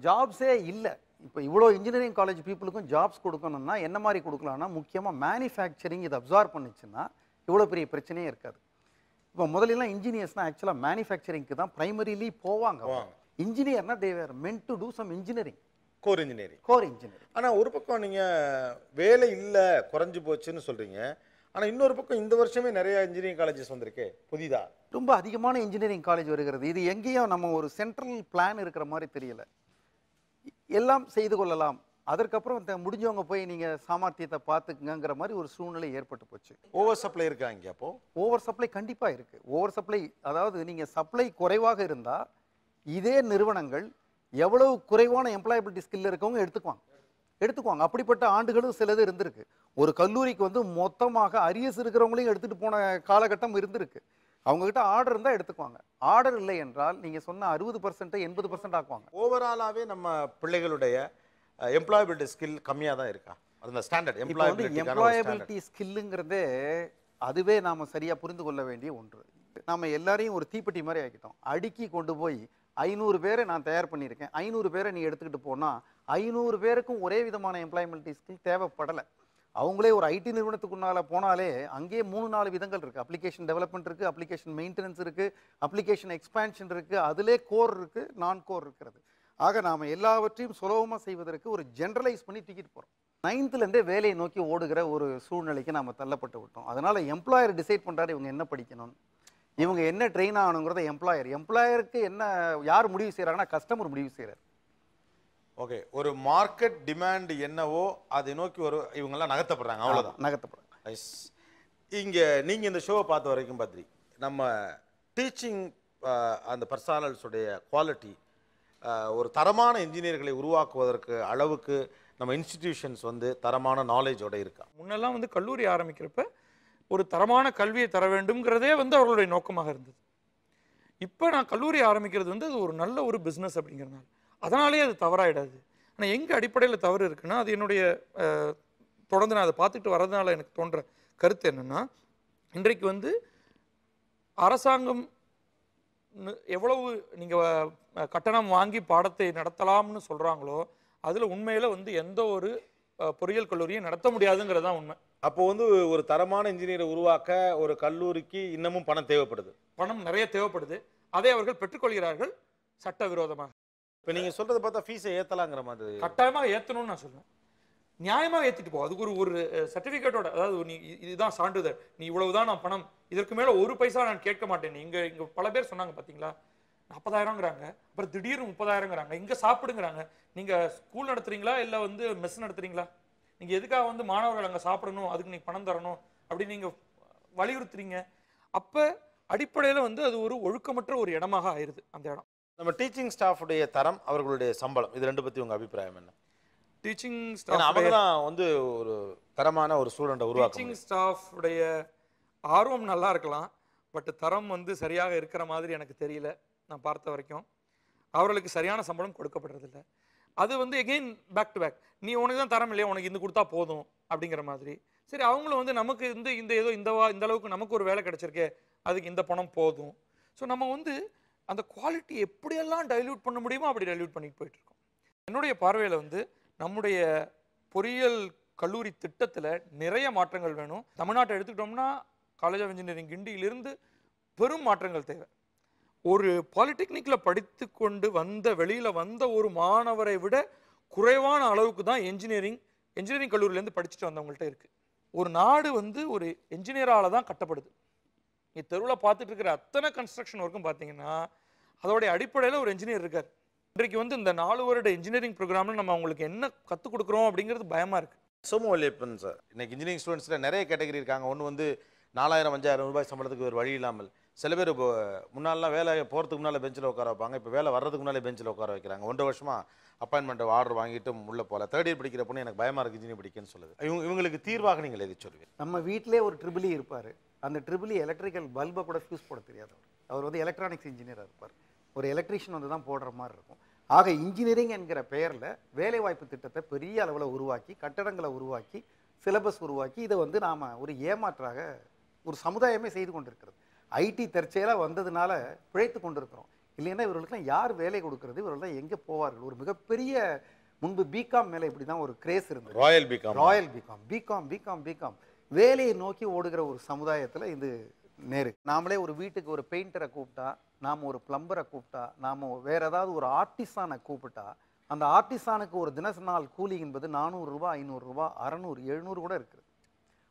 ஜாப்ஸே இல்லை. இப்போ இவ்வளோ இன்ஜினியரிங் காலேஜ் பீப்புளுக்கும் ஜாப்ஸ் கொடுக்கணும்னா என்ன மாதிரி கொடுக்கலாம்னா, முக்கியமாக மேனுஃபேக்சரிங் இதை அப்சார்ப் பண்ணிச்சுன்னா இவ்வளோ பெரிய பிரச்சனையே இருக்காது. இப்போ முதலெல்லாம் இன்ஜினியர்ஸ்னால் ஆக்சுவலாக மேனுஃபேக்சரிங்க்கு தான் ப்ரைமரிலி போவாங்க. இன்ஜினியர்னா they were meant to do some engineering. Core engineering. Core engineering. ஆனால் ஒரு பக்கம் நீங்கள் வேலை இல்லை குறைஞ்சி போச்சுன்னு சொல்கிறீங்க, ஆனால் இன்னொரு பக்கம் இந்த வருஷமே நிறைய இன்ஜினியரிங் காலேஜஸ் வந்திருக்கே புதிதாக. ரொம்ப அதிகமான இன்ஜினியரிங் காலேஜ் வருகிறது. இது எங்கேயும் நம்ம ஒரு சென்ட்ரல் பிளான் இருக்கிற மாதிரி தெரியல. எல்லாம் செய்து கொள்ளலாம், அதற்கப்புறம் முடிஞ்சவங்க போய் நீங்கள் சாமர்த்தியத்தை பார்த்துக்குங்கிற மாதிரி ஒரு சூழ்நிலை ஏற்பட்டு போச்சு. ஓவர் சப்ளை இருக்கா இங்கே? அப்போ ஓவர் சப்ளை கண்டிப்பாக இருக்குது. ஓவர் சப்ளை அதாவது நீங்கள் சப்ளை குறைவாக இருந்தால் இதே நிறுவனங்கள் எவ்வளவு குறைவான எம்ப்ளாயபிலிட்டி ஸ்கில் இருக்கவங்க எடுத்துக்குவாங்க. அப்படிப்பட்ட ஆண்டுகளும் சிலது இருந்திருக்கு. ஒரு கல்லூரிக்கு வந்து மொத்தமாக அரியஸ் இருக்கிறவங்களையும் எடுத்துகிட்டு போன காலகட்டம் இருந்திருக்கு. அவங்ககிட்ட ஆர்டர் இருந்தால் எடுத்துக்குவாங்க. ஆர்டர் இல்லை என்றால் நீங்கள் சொன்ன 60% 80% ஆக்குவாங்க. ஓவராலாகவே நம்ம பிள்ளைகளுடைய எம்ப்ளாயபிலிட்டி ஸ்கில் கம்மியாக தான் இருக்கா? அந்த ஸ்டாண்டர்ட் எம்ப்ளாயபிலிட்டி ஸ்கில்லுங்கிறதே அதுவே நாம் சரியாக புரிந்து கொள்ள வேண்டிய ஒன்று. நம்ம எல்லாரையும் ஒரு தீப்பெட்டி மாதிரி ஆக்கிட்டோம். அடுக்கி கொண்டு போய் 500 பேரை நான் தயார் பண்ணியிருக்கேன், 500 பேரை நீ எடுத்துக்கிட்டு போனால் 500 பேருக்கும் ஒரே விதமான எம்ப்ளாய்மெண்ட் ஸ்கில் தேவைப்படலை. அவங்களே ஒரு ஐடி நிறுவனத்துக்குள்ளால போனாலே அங்கேயே 3-4 விதங்கள் இருக்குது. அப்ளிகேஷன் டெவலப்மெண்ட் இருக்குது, அப்ளிகேஷன் மெயின்டெனன்ஸ் இருக்குது, அப்ளிகேஷன் எக்ஸ்பேன்ஷன் இருக்குது, அதிலே கோர் இருக்குது, நான் கோர் இருக்கிறது. ஆக நாம் எல்லாவற்றையும் சுலபமாக செய்வதற்கு ஒரு ஜென்ரலைஸ் பண்ணி தூக்கிட்டு போகிறோம். 9th வேலையை நோக்கி ஓடுகிற ஒரு சூழ்நிலைக்கு நாம் தள்ளப்பட்டு விட்டோம். அதனால் எம்ப்ளாயர் டிசைட் பண்ணுறாரு இவங்க என்ன படிக்கணும், இவங்க என்ன ட்ரெயின் ஆகணுங்கிறத எம்ப்ளாயருக்கு என்ன யார் முடிவு செய்கிறாங்கன்னா கஸ்டமர் முடிவு செய்கிறார். ஓகே, ஒரு மார்க்கெட் டிமாண்ட் என்னவோ அதை நோக்கி இவங்கெல்லாம் நகர்த்தப்படுறாங்க, அவ்வளோதான் நகர்த்தப்படுறாங்க. ஐஸ். இங்கே நீங்கள் இந்த ஷோவை பார்த்த வரைக்கும் பத்ரி, நம்ம டீச்சிங் அந்த பர்சனல்ஸுடைய குவாலிட்டி ஒரு தரமான இன்ஜினியர்களை உருவாக்குவதற்கு அளவுக்கு நம்ம இன்ஸ்டிடியூஷன்ஸ் வந்து தரமான நாலேஜோட இருக்கா? முன்னெல்லாம் வந்து கல்லூரி ஆரம்பிக்கிறப்ப ஒரு தரமான கல்வியை தர வேண்டும்ங்கிறதே வந்து அவர்களுடைய நோக்கமாக இருந்தது. இப்போ நான் கல்லூரி ஆரம்பிக்கிறது வந்து அது ஒரு நல்ல ஒரு பிஸ்னஸ் அப்படிங்கிறதுனால அதனாலே அது தவறாயிடாது. ஆனால் எங்கே அடிப்படையில் தவறு இருக்குன்னா, அது என்னுடைய தொடர்ந்து நான் அதை பார்த்துட்டு வரதுனால எனக்கு தோன்ற கருத்து என்னென்னா, இன்றைக்கு வந்து அரசாங்கம் எவ்வளவு நீங்கள் கட்டணம் வாங்கி பாடத்தை நடத்தலாம்னு சொல்கிறாங்களோ அதில் உண்மையில் வந்து எந்த ஒரு பொறியியல் கல்லூரியும் நடத்த முடியாதுங்கிறது தான் உண்மை. அப்போ வந்து ஒரு தரமான இன்ஜினியரை உருவாக்க ஒரு கல்லூரிக்கு இன்னமும் பணம் தேவைப்படுது, பணம் நிறைய தேவைப்படுது. அதை அவர்கள் பெற்றுக்கொள்கிறார்கள் சட்டவிரோதமாக. இப்போ நீங்கள் சொல்கிறத பார்த்தா ஃபீஸை ஏற்றலாங்கிற மாதிரி. கட்டாயமாக ஏற்றணும்னு நான் சொல்லுவேன். நியாயமாக ஏற்றிட்டு போ. அதுக்கு ஒரு சர்டிஃபிகேட்டோட, அதாவது நீ இதுதான் சான்றிதழ், நீ இவ்வளவுதான் நான் பணம், இதற்கு மேலே ஒரு பைசா நான் கேட்க மாட்டேன். இங்கே பல பேர் சொன்னாங்க பார்த்தீங்களா, 40,000ங்கிறாங்க, அப்புறம் திடீர்னு 30,000ங்கிறாங்க. இங்கே சாப்பிடுங்கிறாங்க. நீங்கள் ஸ்கூல் நடத்துறீங்களா இல்லை வந்து மெஸ் நடத்துறீங்களா? நீங்கள் எதுக்காக வந்து மாணவர்கள் அங்கே சாப்பிடணும், அதுக்கு நீங்கள் பணம் தரணும் அப்படின்னு நீங்கள் வலியுறுத்துறீங்க. அப்போ அடிப்படையில் வந்து அது ஒரு ஒழுக்கமற்ற ஒரு இடமாக ஆயிடுது அந்த இடம். நம்ம டீச்சிங் ஸ்டாஃபுடைய தரம், அவர்களுடைய சம்பளம், இது ரெண்டு பற்றி உங்கள் அபிப்பிராயம் என்ன? டீச்சிங் ஸ்டாஃப் அவங்க தான் வந்து ஒரு தரமான ஒரு ஸ்டூடெண்ட்டை உருவாக்க. டீச்சிங் ஸ்டாஃபுடைய ஆர்வம் நல்லா இருக்கலாம், பட் தரம் வந்து சரியாக இருக்கிற மாதிரி எனக்கு தெரியல. நான் பார்த்த வரைக்கும் அவர்களுக்கு சரியான சம்பளம் கொடுக்கப்படுறதில்ல. அது வந்து எகெயின் பேக் டு பேக், நீ உனக்கு தான் தரம் இல்லையா, உனக்கு இந்த கொடுத்தா போதும் அப்படிங்கிற மாதிரி. சரி, அவங்களும் வந்து நமக்கு இந்த ஏதோ இந்த அளவுக்கு நமக்கு ஒரு வேலை கிடைச்சிருக்கே, அதுக்கு இந்த பணம் போதும். ஸோ நம்ம வந்து அந்த குவாலிட்டி எப்படியெல்லாம் டைல்யூட் பண்ண முடியுமோ அப்படி டைல்யூட் பண்ணிட்டு போயிட்டு இருக்கோம். என்னுடைய பார்வையில் வந்து நம்முடைய பொறியியல் கல்லூரி திட்டத்தில் நிறைய மாற்றங்கள் வேணும். தமிழ்நாட்டை எடுத்துக்கிட்டோம்னா காலேஜ் ஆஃப் இன்ஜினியரிங் கிண்டியிலிருந்து பெரும் மாற்றங்கள் தேவை. ஒரு பாலிடெக்னிக்கில் படித்து கொண்டு வெளியில் வந்த ஒரு மாணவரை விட குறைவான அளவுக்கு தான் என்ஜினியரிங் கல்லூரியிலேருந்து படிச்சுட்டு வந்தவங்கள்ட்ட இருக்குது. ஒரு நாடு வந்து ஒரு என்ஜினியரால் தான் கட்டப்படுது. நீ தெருவில் பார்த்துட்டு இருக்கிற அத்தனை கன்ஸ்ட்ரக்ஷன் ஒர்க்கும் பார்த்தீங்கன்னா அதோடைய அடிப்படையில் ஒரு என்ஜினியர் இருக்கார். இன்றைக்கு வந்து இந்த 4 வருட இன்ஜினியரிங் ப்ரோக்ராமில் நம்ம அவங்களுக்கு என்ன கற்றுக் கொடுக்குறோம் அப்படிங்கிறது பயமாக இருக்குது. சோமுவல்லியப்பன் சார், இன்னைக்கு இன்ஜினியரிங் ஸ்டூடெண்ட்ஸில் நிறைய கேட்டகரி இருக்காங்க. ஒன்று வந்து 4,000-5,000 ரூபாய் சம்பளத்துக்கு ஒரு வழி இல்லாமல், சில பேர் இப்போ முன்னாலாம் வேலை போகிறதுக்கு முன்னால் பெஞ்சில் உட்கார வைப்பாங்க, இப்போ வேலை வர்றதுக்கு முன்னாலே பெஞ்சில் உட்கார வைக்கிறாங்க. 1.5 வருஷமாக அப்பாயின்மெண்ட் ஆர்டர் வாங்கிட்டு உள்ளே போகல. 3rd இயர் படிக்கிற பொண்ணு எனக்கு பயமாக இருக்குது இன்ஜினியர் படிக்கன்னு சொல்லுது. இவங்களுக்கு தீர்வாக நீங்கள் எது சொல்லுவீங்க? நம்ம வீட்டிலே ஒரு ட்ரிபிள் இ இருப்பார். அந்த ட்ரிபிள் இ எலக்ட்ரிக்கல் பல்பை கூட ஃபியூஸ் போட தெரியாதவர். அவர் வந்து எலக்ட்ரானிக்ஸ் இன்ஜினியராக இருப்பார். ஒரு எலக்ட்ரீஷியன் வந்து தான் போடுற மாதிரி இருக்கும். ஆக இன்ஜினியரிங் என்கிற பெயரில் வேலைவாய்ப்பு திட்டத்தை பெரிய அளவில் உருவாக்கி, கட்டடங்களை உருவாக்கி, சிலபஸ் உருவாக்கி, இதை வந்து நாம் ஒரு ஏமாற்றாக ஒரு சமுதாயமே செய்து கொண்டிருக்கிறது. ஐடி தற்செயலாக வந்ததுனால பிழைத்து கொண்டிருக்கிறோம். இல்லைன்னா இவர்களுக்கெல்லாம் யார் வேலை கொடுக்கறது, இவர்கள்லாம் எங்கே போவார்கள்? ஒரு மிகப்பெரிய முன்பு பிகாம் மேலே இப்படி தான் ஒரு கிரேஸ் இருந்தது. ராயல் பிகாம் வேலையை நோக்கி ஓடுகிற ஒரு சமுதாயத்தில் இது நேரு. நாமளே ஒரு வீட்டுக்கு ஒரு பெயிண்டரை கூப்பிட்டா, நாம் ஒரு பிளம்பரை கூப்பிட்டா, நாம் வேறு ஏதாவது ஒரு ஆர்டிஸ்டானை கூப்பிட்டா, அந்த ஆர்டிசானுக்கு ஒரு தினசரி கூலி என்பது 400 ரூபா, 500 ரூபா, 600, 700 கூட இருக்குது.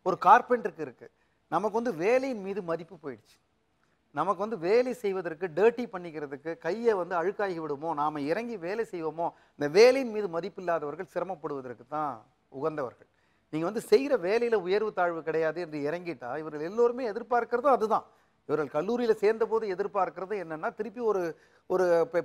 ஒரு கார்பெண்டருக்கு இருக்குது. நமக்கு வந்து வேலையின் மீது மதிப்பு போயிடுச்சு. நமக்கு வந்து வேலை செய்வதற்கு டர்ட்டி பண்ணிக்கிறதுக்கு கையை வந்து அழுக்காகி விடுமோ, நாம் இறங்கி வேலை செய்வோமோ, இந்த வேலையின் மீது மதிப்பில்லாதவர்கள் சிரமப்படுவதற்கு தான் உகந்தவர்கள். நீங்கள் வந்து செய்கிற வேலையில் உயர்வு தாழ்வு கிடையாது என்று இறங்கிட்டா இவர்கள் எல்லோருமே எதிர்பார்க்கிறதும் அதுதான். இவர்கள் கல்லூரியில் சேர்ந்தபோது எதிர்பார்க்கறது என்னென்னா, திருப்பி ஒரு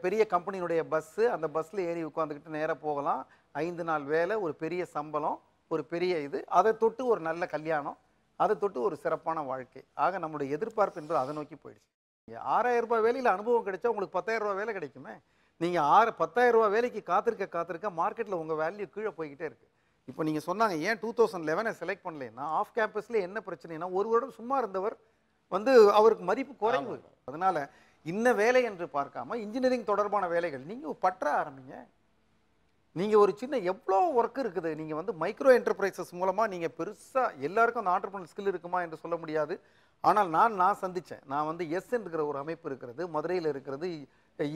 பெரிய கம்பெனியினுடைய பஸ்ஸு, அந்த பஸ்ஸில் ஏறி உட்காந்துக்கிட்டு நேராக போகலாம், 5 நாள் வேலை, ஒரு பெரிய சம்பளம், ஒரு பெரிய இது, அதை தொட்டு ஒரு நல்ல கல்யாணம், அதை தொட்டு ஒரு சிறப்பான வாழ்க்கை. ஆக நம்மளுடைய எதிர்பார்ப்பு என்பது அதை நோக்கி போயிடுச்சு. 6000 ரூபாய் வேலையில் அனுபவம் கிடைச்சா உங்களுக்கு 10,000 ரூபாய் வேலை கிடைக்குமே. நீங்கள் 10,000 ரூபாய் வேலைக்கு காத்திருக்க மார்க்கெட்டில் உங்கள் வேல்யூ கீழே போய்கிட்டே இருக்குது. இப்போ நீங்கள் சொன்னாங்க ஏன் 2011 செலக்ட் பண்ணலைன்னா, ஆஃப் கேம்பஸில் என்ன பிரச்சனைனா, ஒரு வருடம் சும்மா இருந்தவர் வந்து அவருக்கு மதிப்பு குறைவு. அதனால் இன்ன வேலை என்று பார்க்காம இன்ஜினியரிங் தொடர்பான வேலைகள் நீங்கள் பற்ற ஆரம்பிங்க. நீங்கள் ஒரு சின்ன எவ்வளோ ஒர்க் இருக்குது. நீங்கள் வந்து மைக்ரோ என்டர்பிரைசஸ் மூலமாக நீங்கள் பெருசாக எல்லாருக்கும் அந்த ஆண்டர்பிரினர் ஸ்கில் இருக்குமா என்று சொல்ல முடியாது. ஆனால் நான் சந்தித்தேன். நான் வந்து என்கிற ஒரு அமைப்பு இருக்கிறது, மதுரையில் இருக்கிறது,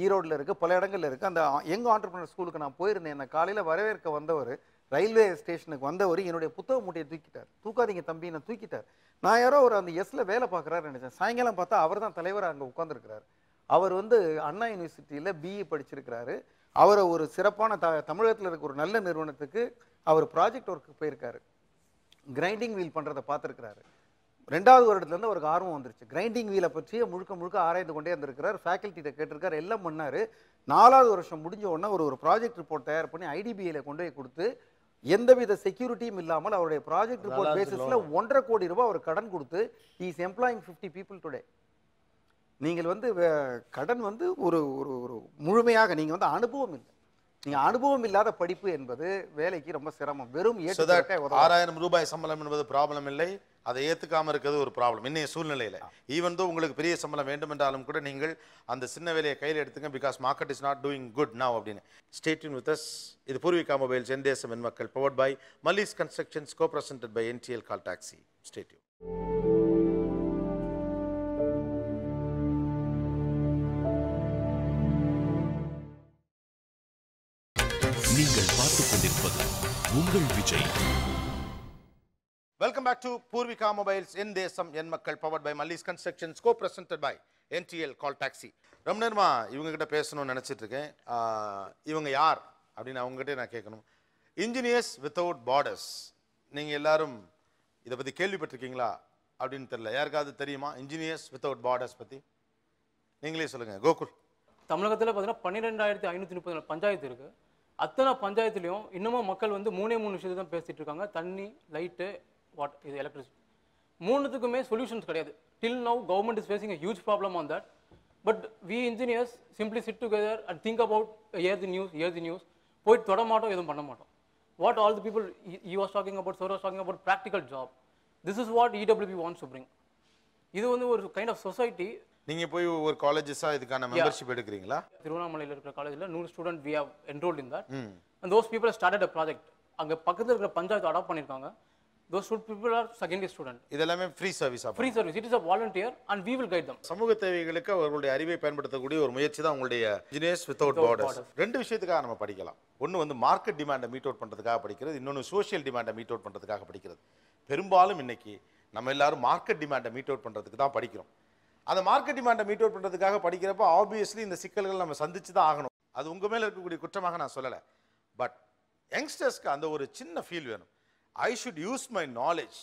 ஈரோடில் இருக்குது, பல இடங்களில் இருக்குது. அந்த யங் ஆண்டர்பிரினர் ஸ்கூலுக்கு நான் போயிருந்தேன். என்னை காலையில் வரவேற்க வந்தவர், ரயில்வே ஸ்டேஷனுக்கு வந்தவர் என்னுடைய புத்தக மூட்டையை தூக்கிட்டார். தூக்காதீங்க தம்பி, நான் தூக்கிட்டார். நான் யாரோ ஒரு அந்த எஸ்ல வேலை பார்க்குறாரு நினைச்சேன். சாயங்காலம் பார்த்தா அவர் தான் தலைவராக அங்கே உட்காந்துருக்கிறார். அவர் வந்து அண்ணா யூனிவர்சிட்டியில் பிஇ படிச்சிருக்கிறாரு. அவரை ஒரு சிறப்பான தமிழகத்தில் இருக்க ஒரு நல்ல நிறுவனத்துக்கு அவர் ப்ராஜெக்ட் ஒர்க்கு போயிருக்காரு. கிரைண்டிங் வீல் பண்ணுறதை பார்த்துருக்கிறாரு. 2வது வருடத்துலேருந்து அவருக்கு ஆர்வம் வந்துருச்சு. கிரைண்டிங் வீலை பற்றிய முழுக்க ஆராய்ந்து கொண்டே இருந்திருக்கிறார். ஃபேக்கல்ட்டிகிட்ட கேட்டிருக்காரு, எல்லாம் பண்ணார். 4வது வருஷம் முடிஞ்ச உடனே ஒரு ப்ராஜெக்ட் ரிப்போர்ட் தயார் பண்ணி IDBIயில் கொண்டு போய் கொடுத்து, எந்தவித செக்யூரிட்டியும் இல்லாமல் அவருடைய ப்ராஜெக்ட் ரிப்போர்ட் பேசிஸில் 1.5 கோடி ரூபாய் அவர் கடன் கொடுத்து இஸ் எம்ப்ளாயிங் 50 பீப்புள் டுடே. நீங்கள் வந்து கடன் வந்து ஒரு ஒரு முழுமையாக நீங்கள் வந்து அனுபவம் இல்லை. நீங்கள் அனுபவம் இல்லாத படிப்பு என்பது வேலைக்கு ரொம்ப சிரமம். வெறும் 6000 ரூபாய் சம்பளம் என்பது ப்ராப்ளம் இல்லை, அதை ஏற்றுக்காமல் இருக்கிறது ஒரு ப்ராப்ளம் இன்னைய சூழ்நிலையில். ஈவன் தோ உங்களுக்கு பெரிய சம்பளம் வேண்டும் என்றாலும் கூட நீங்கள் அந்த சின்ன வேலையை கையில் எடுத்துங்க, because market is not doing good now அப்படின்னு. Stay tuned with us. இது பூர்விகா மொபைல்ஸ், என் தேசம் என் மக்கள், powered by Mallis constructions, co-presented by NTL call taxi. Stay tuned. நீங்கள் பார்த்துக் கொண்டிருப்பது உங்கள் Vijay. Welcome back to Poorvika mobiles, என் தேசம் என் மக்கள், powered by Mallis constructions, co-presented by NTL call taxi. ரொம்ப நேரமா இவங்க கிட்ட பேசணும்னு நினைச்சிட்டு இருக்கேன். இவங்க யார் அப்படின்னு அவங்ககிட்ட நான் கேட்கணும். Engineers without borders. நீங்க எல்லாரும் இதை பத்தி கேள்விப்பட்டிருக்கீங்களா அப்படின்னு தெரியல. யாருக்காவது தெரியுமா இன்ஜினியர்ஸ் வித்தவுட் பார்டர்ஸ் பத்தி? நீங்களே சொல்லுங்க. கோகுல். தமிழகத்தில் பார்த்தீங்கன்னா 12,534 பஞ்சாயத்து இருக்குது. அத்தனை பஞ்சாயத்துலேயும் இன்னமும் மக்கள் வந்து 3 விஷயத்தை தான் பேசிகிட்டு இருக்காங்க. தண்ணி, லைட்டு, இது எலக்ட்ரிசிட்டி. 3த்துக்குமே சொல்யூஷன்ஸ் கிடையாது. Till now government is facing a huge problem on that. But we engineers simply sit together and think about hear the news. போயிட்டு தொட மாட்டோம், எதுவும் பண்ண மாட்டோம். What all the people he was talking about, sir was talking about practical job. This is what EWP wants to bring. இது வந்து ஒரு kind of society. நீங்க போய் ஒரு காலேஜஸா இதுக்கான மெம்பர்ஷிப் எடுக்கிறீங்களா? திருவண்ணாமலையில் இருக்கிற காலேஜ்ல 100 student we have enrolled in that. And those people started a project. அங்க பக்கத்துல இருக்கிற பஞ்சாயத்து அடாப்ட் பண்ணிருக்காங்க. Those people are second year student. இதெல்லாம் free service. Free service. It is a volunteer and we will guide them. சமூக தேவைகளுக்கு அவர்களுடைய அறிவை பயன்படுத்தக்கூடிய ஒரு முயற்சி தான் உங்களுடைய இன்ஜினியர்ஸ் வித்தவுட் பார்டர்ஸ். 2 விஷயத்துக்காக நம்ம படிக்கலாம். ஒன்று வந்து மார்க்கெட் டிமாண்டை மீட் அவுட் பண்ணுறதுக்காக படிக்கிறது, இன்னொன்று சோஷியல் டிமாண்டை மீட் அவுட் பண்ணுறதுக்காக படிக்கிறது. பெரும்பாலும் இன்னைக்கு நம்ம எல்லாரும் மார்க்கெட் டிமாண்டை மீட் அவுட் பண்ணுறதுக்கு தான் படிக்கிறோம். அந்த மார்க்கெட் டிமாண்டை மீட் அவுட் பண்ணுறதுக்காக படிக்கிறப்போ ஆப்வியஸ்லி இந்த சிக்கல்கள் நம்ம சந்திச்சு தான் ஆகணும். அது உங்கள் மேலே இருக்கக்கூடிய குற்றமாக நான் சொல்லலை. பட் யங்ஸ்டர்ஸ்க்கு அந்த ஒரு சின்ன ஃபீல் வேணும். I should use my knowledge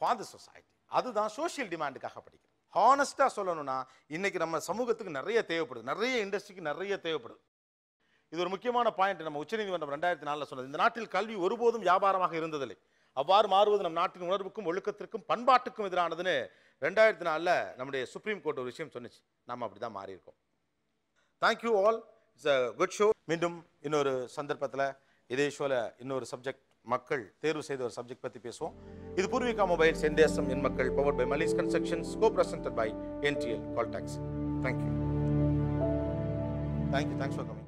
for the society. அதுதான் சோஷியல் டிமாண்டுக்காக படிக்கிறேன். ஹானஸ்ட்டாக சொல்லணும்னா இன்னைக்கு நம்ம சமூகத்துக்கு நிறைய தேவைப்படுது, நிறைய இண்டஸ்ட்ரிக்கு நிறைய தேவைப்படுது. இது ஒரு முக்கியமான பாயிண்ட். நம்ம உச்சநீதிமன்றம் 2004 சொன்னது, இந்த நாட்டில் கல்வி ஒருபோதும் வியாபாரமாக இருந்ததில்லை, அவ்வாறு மாறுவது நம் நாட்டின் உணர்வுக்கும் ஒழுக்கத்திற்கும் பண்பாட்டுக்கும் எதிரானதுன்னு 2004 நம்முடைய சுப்ரீம் கோர்ட் ஒரு விஷயம் சொன்னிச்சு. நம்ம அப்படி தான் மாறி இருக்கோம். Thank you all. It's a good show. மீண்டும் இன்னொரு சந்தர்ப்பத்தில் இதே ஷோவில் இன்னொரு சப்ஜெக்ட், மக்கள் தேர்வு செய்த ஒரு சப்ஜெக்ட் பற்றி பேசுவோம். இது பூர்விகா மொபைல்ஸ், என் தேசம் என் மக்கள், powered by Mallis constructions, co-presented by NTL call taxi. Thank you. Thanks for coming.